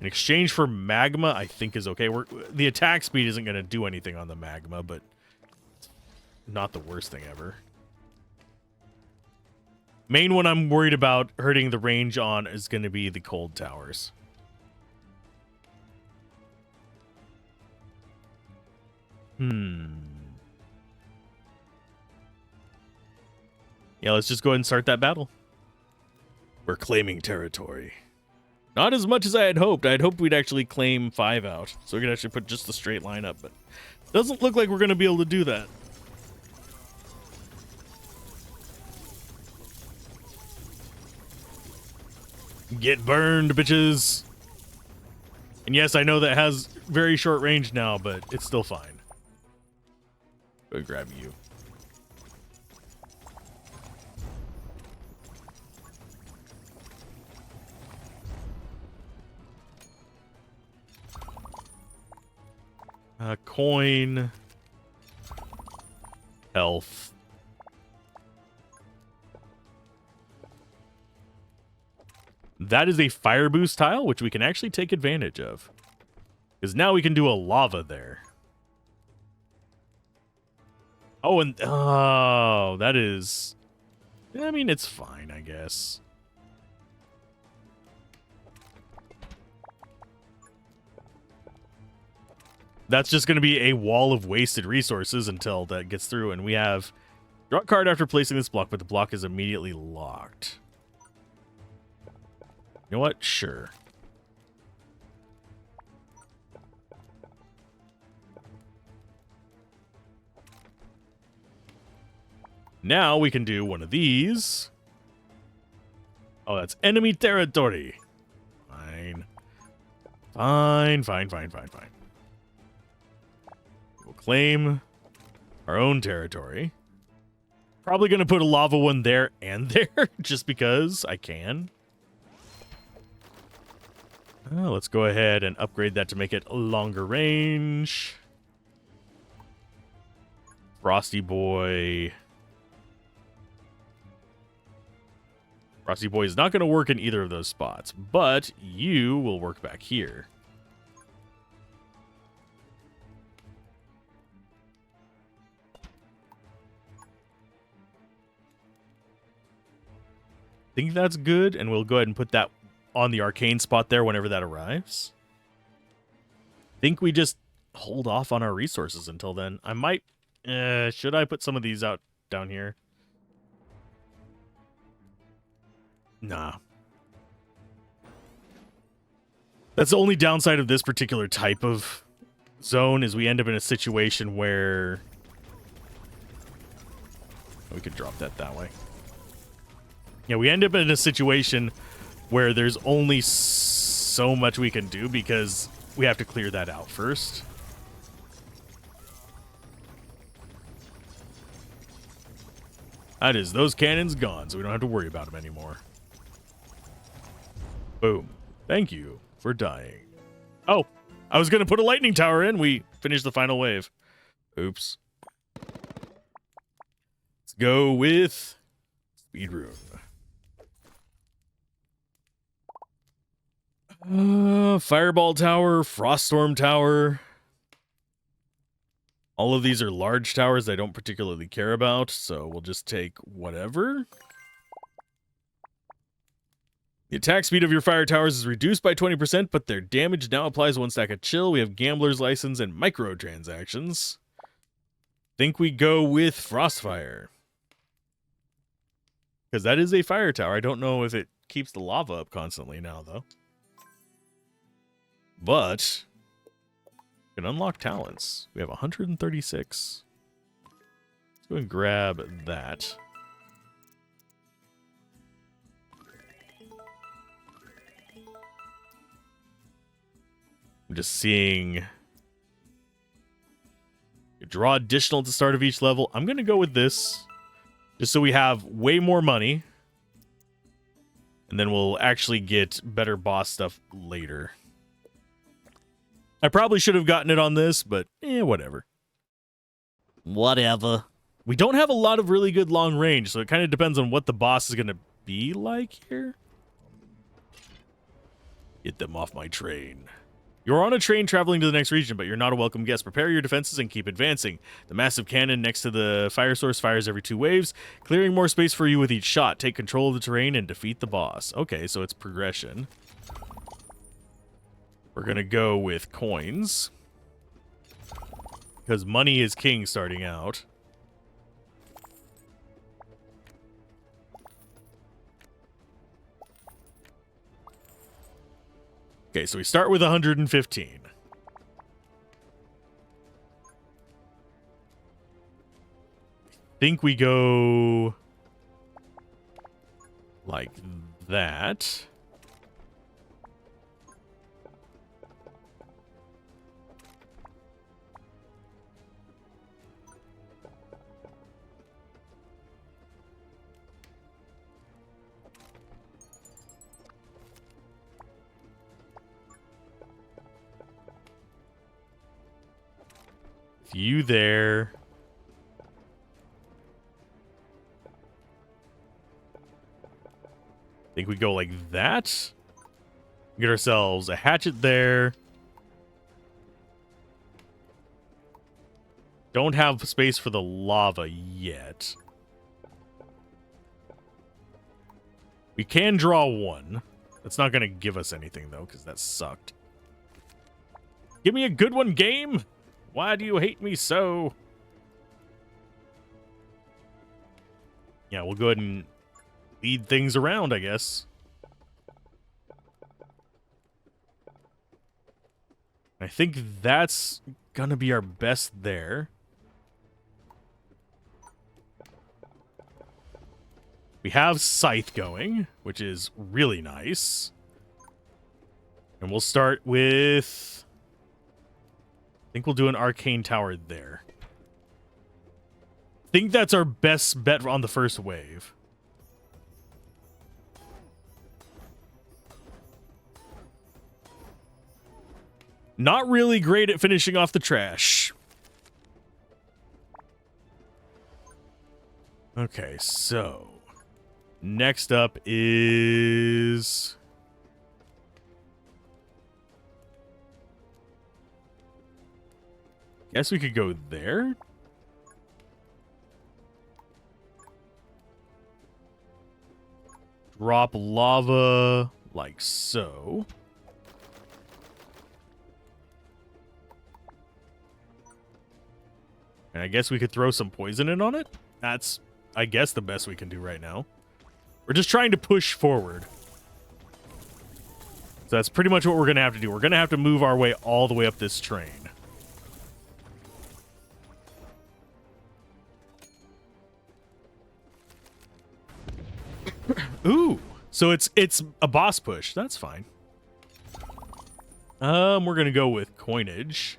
In exchange for magma, I think is okay. The attack speed isn't going to do anything on the magma, but not the worst thing ever. Main one I'm worried about hurting the range on is going to be the cold towers. Yeah, let's just go ahead and start that battle. We're claiming territory. Not as much as I had hoped. I had hoped we'd actually claim 5 out. So we could actually put just the straight line up, but it doesn't look like we're going to be able to do that. Get burned, bitches. And yes, I know that has very short range now, but it's still fine. Go grab you. Coin. Health. That is a fire boost tile, which we can actually take advantage of. Because now we can do a lava there. Oh, and... Oh, that is... I mean, it's fine, I guess. That's just going to be a wall of wasted resources until that gets through. And we have... Draw a card after placing this block, but the block is immediately locked. You know what? Sure. Now we can do one of these. Oh, that's enemy territory. Fine. Fine. We'll claim our own territory. Probably going to put a lava one there and there, just because I can. Let's go ahead and upgrade that to make it a longer range. Frosty Boy. Frosty Boy is not going to work in either of those spots, but you will work back here. I think that's good, and we'll go ahead and put that on the arcane spot there whenever that arrives. I think we just hold off on our resources until then. I might... should I put some of these out down here? Nah. That's the only downside of this particular type of zone is we end up in a situation where We could drop that way. Yeah, we end up in a situation where there's only so much we can do because we have to clear that out first. That is those cannons gone, so we don't have to worry about them anymore. Boom. Thank you for dying. Oh, I was going to put a lightning tower in. We finished the final wave. Oops. Let's go with speed rune. Fireball tower, froststorm tower. All of these are large towers I don't particularly care about, so we'll just take whatever. The attack speed of your fire towers is reduced by 20%, but their damage now applies 1 stack of chill. We have Gambler's License and microtransactions. Think we go with Frostfire. Because that is a fire tower. I don't know if it keeps the lava up constantly now, though. But we can unlock talents. We have 136. Let's go and grab that. I'm just seeing. Draw additional at the start of each level. I'm going to go with this. Just so we have way more money. And then we'll actually get better boss stuff later. I probably should have gotten it on this, but whatever. Whatever. We don't have a lot of really good long range, so it kind of depends on what the boss is going to be like here. Get them off my train. You're on a train traveling to the next region, but you're not a welcome guest. Prepare your defenses and keep advancing. The massive cannon next to the fire source fires every 2 waves, clearing more space for you with each shot. Take control of the terrain and defeat the boss. Okay, so it's progression. We're going to go with coins. Because money is king starting out. Okay, so we start with 115. Think we go like that. You there. Think we go like that. Get ourselves a hatchet there. Don't have space for the lava yet. We can draw one. That's not going to give us anything, though, because that sucked. Give me a good one, game! Why do you hate me so? Yeah, we'll go ahead and lead things around, I guess. I think that's gonna be our best there. We have Scythe going, which is really nice. And we'll start with... I think we'll do an arcane tower there. I think that's our best bet on the first wave. Not really great at finishing off the trash. Okay, so next up is... Guess we could go there. Drop lava like so. And I guess we could throw some poison in on it. That's, I guess, the best we can do right now. We're just trying to push forward. So that's pretty much what we're going to have to do. We're going to have to move our way all the way up this train. Ooh, so it's a boss push. That's fine. We're gonna go with coinage.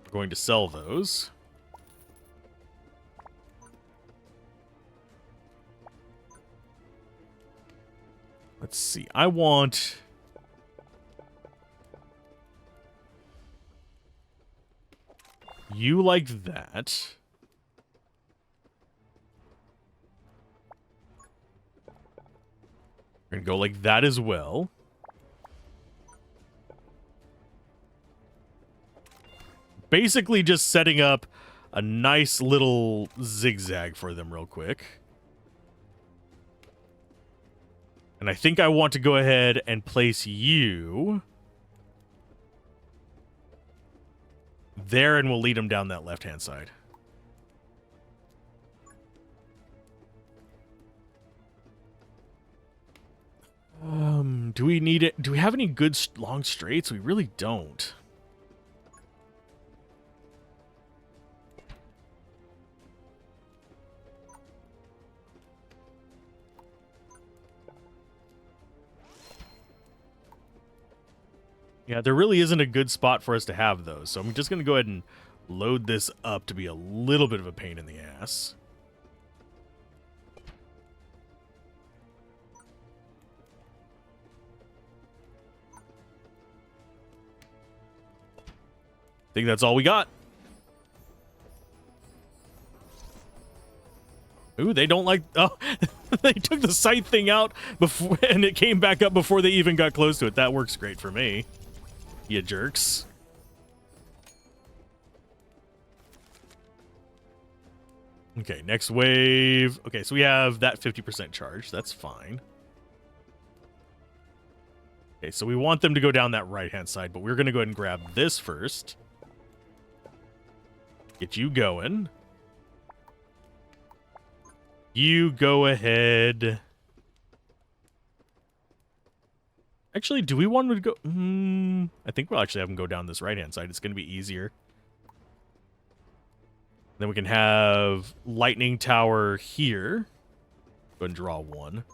We're going to sell those. Let's see. I want you like that. We're gonna go like that as well. Basically just setting up a nice little zigzag for them real quick. And I think I want to go ahead and place you there, and we'll lead them down that left-hand side. Do we need it? Do we have any good long straights? We really don't. Yeah, there really isn't a good spot for us to have those, so I'm just going to go ahead and load this up to be a little bit of a pain in the ass. I think that's all we got. Ooh, they don't like... Oh, they took the sight thing out before, and it came back up before they even got close to it. That works great for me. You jerks. Okay, next wave. Okay, so we have that 50% charge. That's fine. Okay, so we want them to go down that right-hand side, but we're going to go ahead and grab this first. Get you going. You go ahead. Actually, do we want them to go... I think we'll actually have them go down this right-hand side. It's going to be easier. Then we can have lightning tower here. Go ahead and draw one.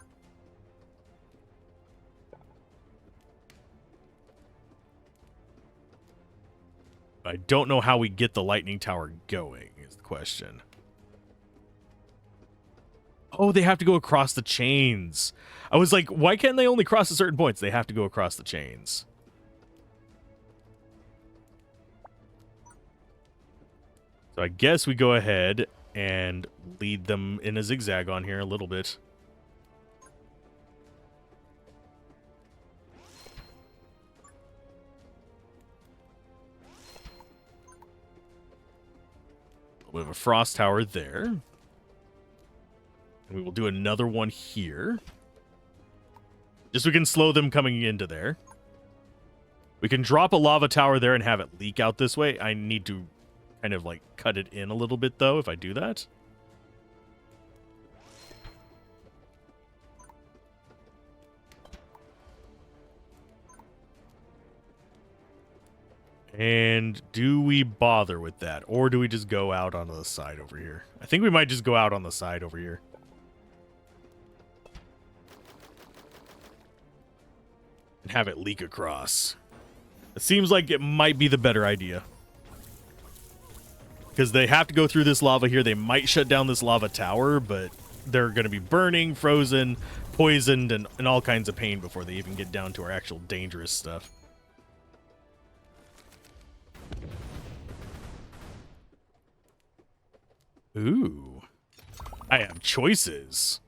I don't know how we get the lightning tower going, is the question. Oh, they have to go across the chains. I was like, why can't they only cross at certain points? They have to go across the chains. So I guess we go ahead and lead them in a zigzag on here a little bit. We have a frost tower there. And we will do another one here. Just so we can slow them coming into there. We can drop a lava tower there and have it leak out this way. I need to kind of like cut it in a little bit though if I do that. And do we bother with that? Or do we just go out on the side over here? I think we might just go out on the side over here. And have it leak across. It seems like it might be the better idea. Because they have to go through this lava here. They might shut down this lava tower, but they're going to be burning, frozen, poisoned, and all kinds of pain before they even get down to our actual dangerous stuff. Ooh. I have choices.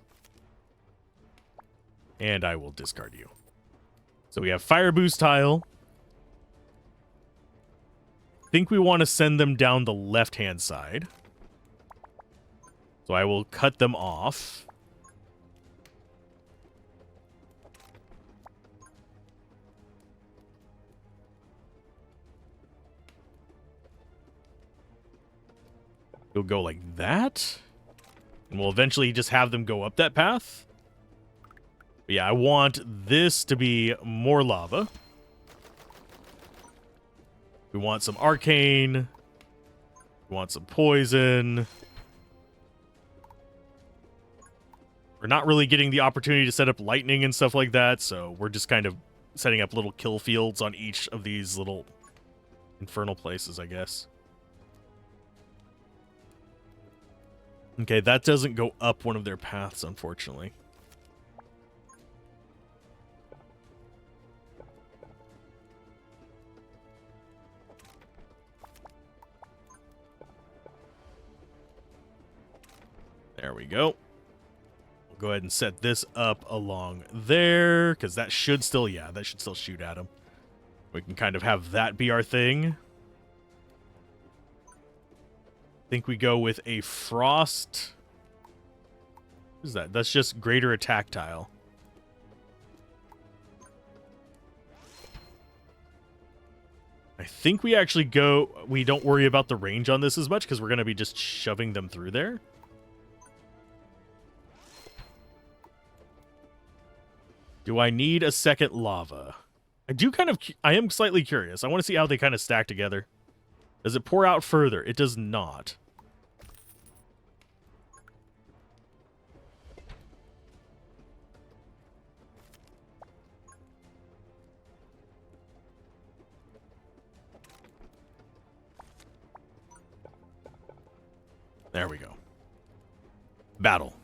And I will discard you. So we have Fire Boost tile. I think we want to send them down the left-hand side. So I will cut them off. We'll go like that. And we'll eventually just have them go up that path. But yeah, I want this to be more lava. We want some arcane. We want some poison. We're not really getting the opportunity to set up lightning and stuff like that, so we're just kind of setting up little kill fields on each of these little infernal places, I guess. Okay, that doesn't go up one of their paths, unfortunately. There we go. We'll go ahead and set this up along there, because that should still, yeah, that should still shoot at him. We can kind of have that be our thing. I think we go with a frost. What is that? That's just greater attack tile. I think we actually go, we don't worry about the range on this as much because we're going to be just shoving them through there. Do I need a second lava? I am slightly curious. I want to see how they kind of stack together. Does it pour out further? It does not. There we go. Battle.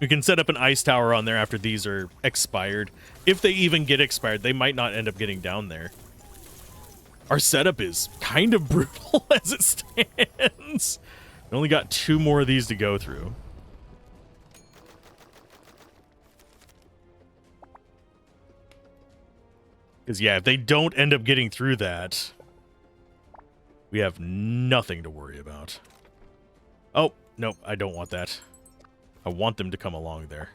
We can set up an ice tower on there after these are expired. If they even get expired, they might not end up getting down there. Our setup is kind of brutal as it stands. We only got 2 more of these to go through. Because, yeah, if they don't end up getting through that, we have nothing to worry about. Oh, nope, I don't want that. I want them to come along there.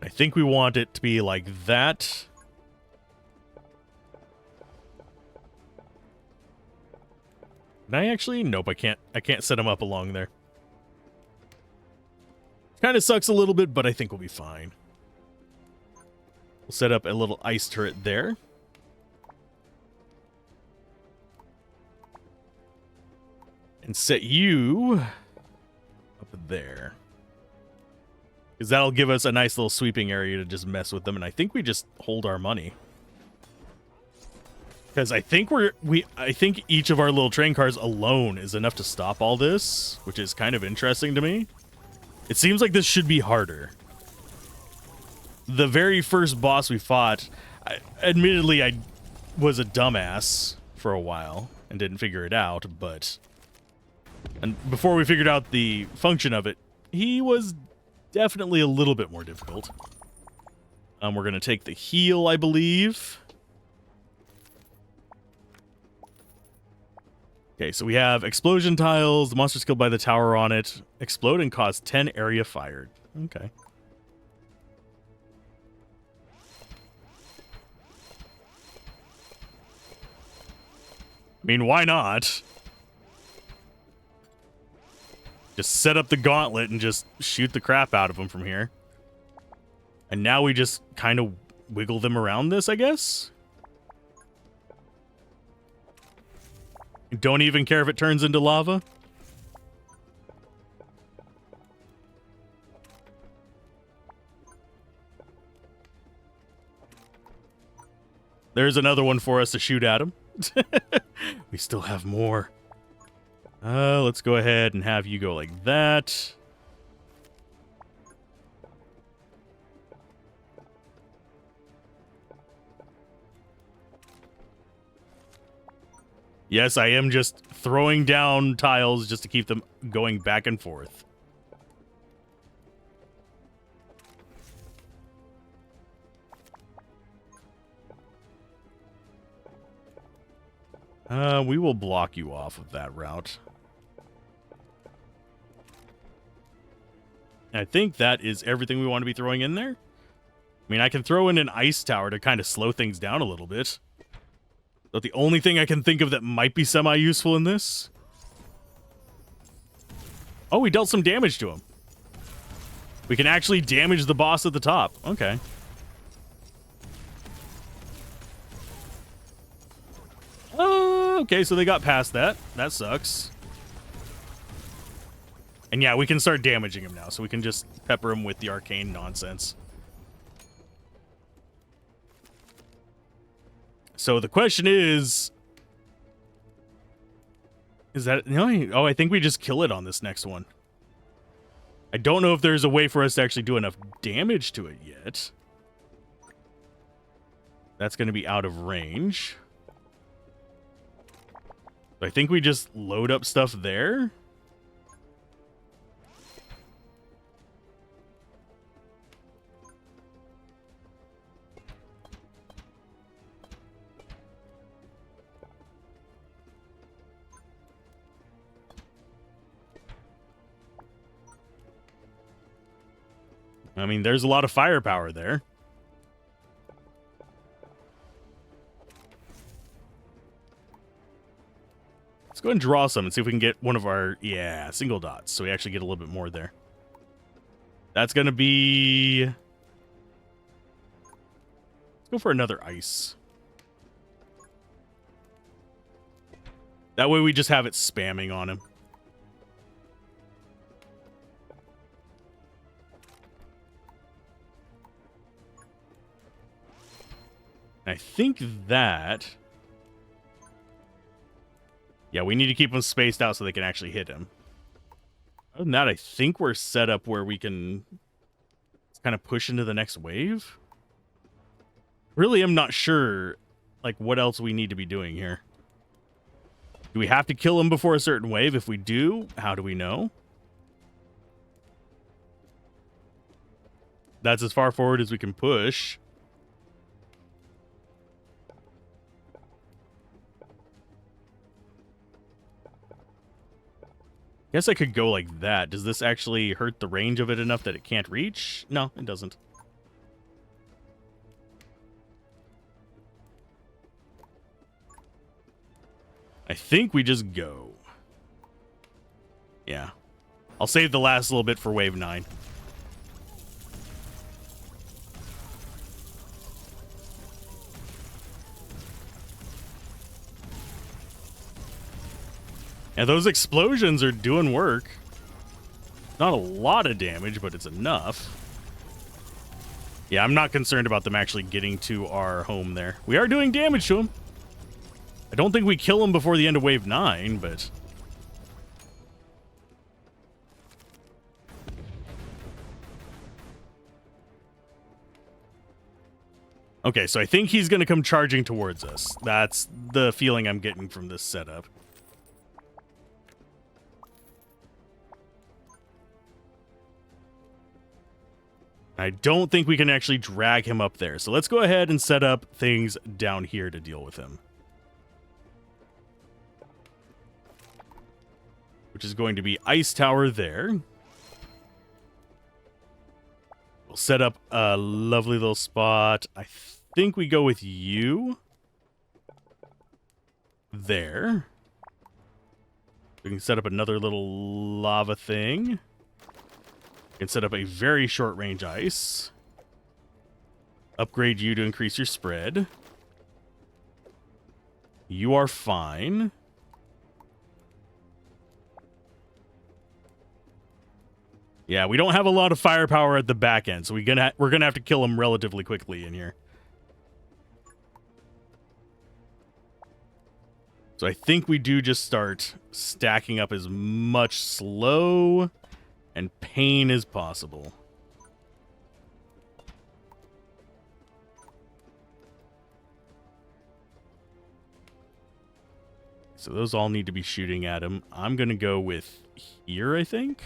I think we want it to be like that. Can I actually? Nope, I can't set them up along there. Kind of sucks a little bit, but I think we'll be fine. We'll set up a little ice turret there. And set you up there. Because that'll give us a nice little sweeping area to just mess with them. And I think we just hold our money. Because I think I think each of our little train cars alone is enough to stop all this, which is kind of interesting to me. It seems like this should be harder. The very first boss we fought, admittedly, I was a dumbass for a while and didn't figure it out, and before we figured out the function of it, he was definitely a little bit more difficult. We're going to take the heal, I believe. Okay, so we have explosion tiles, the monster's killed by the tower on it, explode and cause 10 area fired. Okay. I mean, why not? Just set up the gauntlet and just shoot the crap out of them from here. And now we just kind of wiggle them around this, I guess? Don't even care if it turns into lava? There's another one for us to shoot at him. We still have more. Let's go ahead and have you go like that. Yes, I am just throwing down tiles just to keep them going back and forth. We will block you off of that route. I think that is everything we want to be throwing in there. I mean, I can throw in an ice tower to kind of slow things down a little bit. But the only thing I can think of that might be semi-useful in this... Oh, we dealt some damage to him. We can actually damage the boss at the top. Okay. Okay, so they got past that. That sucks. And yeah, we can start damaging him now, so we can just pepper him with the arcane nonsense. So the question is that... No, oh, I think we just kill it on this next one. I don't know if there's a way for us to actually do enough damage to it yet. That's going to be out of range. I think we just load up stuff there. I mean, there's a lot of firepower there. Let's go ahead and draw some and see if we can get one of our, yeah, single dots. So we actually get a little bit more there. That's going to be... Let's go for another ice. That way we just have it spamming on him. I think that... Yeah, we need to keep them spaced out so they can actually hit him. Other than that, I think we're set up where we can kind of push into the next wave. Really, I'm not sure, like, what else we need to be doing here. Do we have to kill him before a certain wave? If we do, how do we know? That's as far forward as we can push. Guess I could go like that. Does this actually hurt the range of it enough that it can't reach? No, it doesn't. I think we just go. Yeah. I'll save the last little bit for wave 9. Yeah, those explosions are doing work. Not a lot of damage, but it's enough. Yeah, I'm not concerned about them actually getting to our home there. We are doing damage to them. I don't think we kill them before the end of wave 9, but... Okay, so I think he's going to come charging towards us. That's the feeling I'm getting from this setup. I don't think we can actually drag him up there. So let's go ahead and set up things down here to deal with him. Which is going to be Ice Tower there. We'll set up a lovely little spot. I think we go with you. There. We can set up another little lava thing. We can set up a very short range ice. Upgrade you to increase your spread. You are fine. Yeah, we don't have a lot of firepower at the back end, so we're gonna have to kill him relatively quickly in here. So I think we do just start stacking up as much slow and pain as possible. So those all need to be shooting at him. I'm gonna go with here, I think.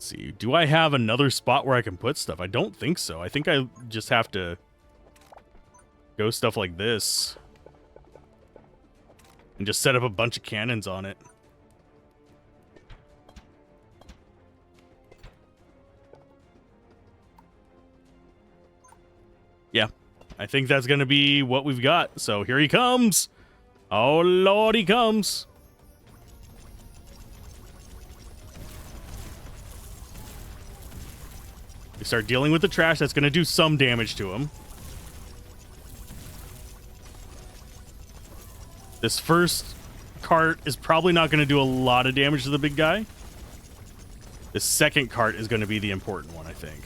See, do I have another spot where I can put stuff? I don't think so. I think I just have to go stuff like this and just set up a bunch of cannons on it. Yeah, I think that's going to be what we've got. So here he comes. Oh, Lord, he comes. We start dealing with the trash. That's going to do some damage to him. This first cart is probably not going to do a lot of damage to the big guy. The second cart is going to be the important one, I think.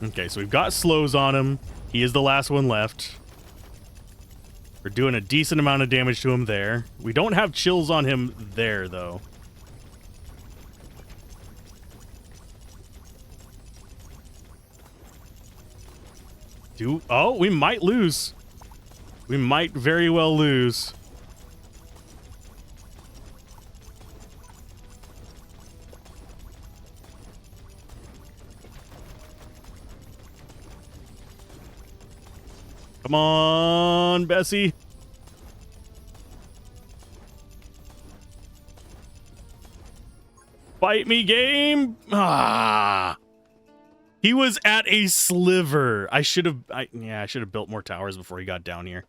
Okay, so we've got slows on him. He is the last one left. We're doing a decent amount of damage to him there. We don't have chills on him there, though. Oh, we might lose. We might very well lose. Come on, Bessie. Fight me, game. Ah. He was at a sliver. I should have built more towers before he got down here.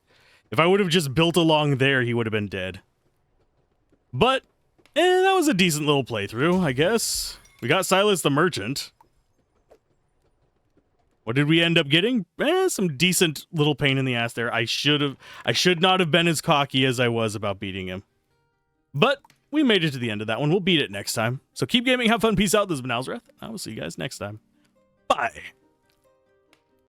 If I would have just built along there, he would have been dead. But, that was a decent little playthrough, I guess. We got Silas the Merchant. What did we end up getting? Some decent little pain in the ass there. I should not have been as cocky as I was about beating him. But we made it to the end of that one. We'll beat it next time. So keep gaming, have fun, peace out. This has been Alzorath. I will see you guys next time. Bye.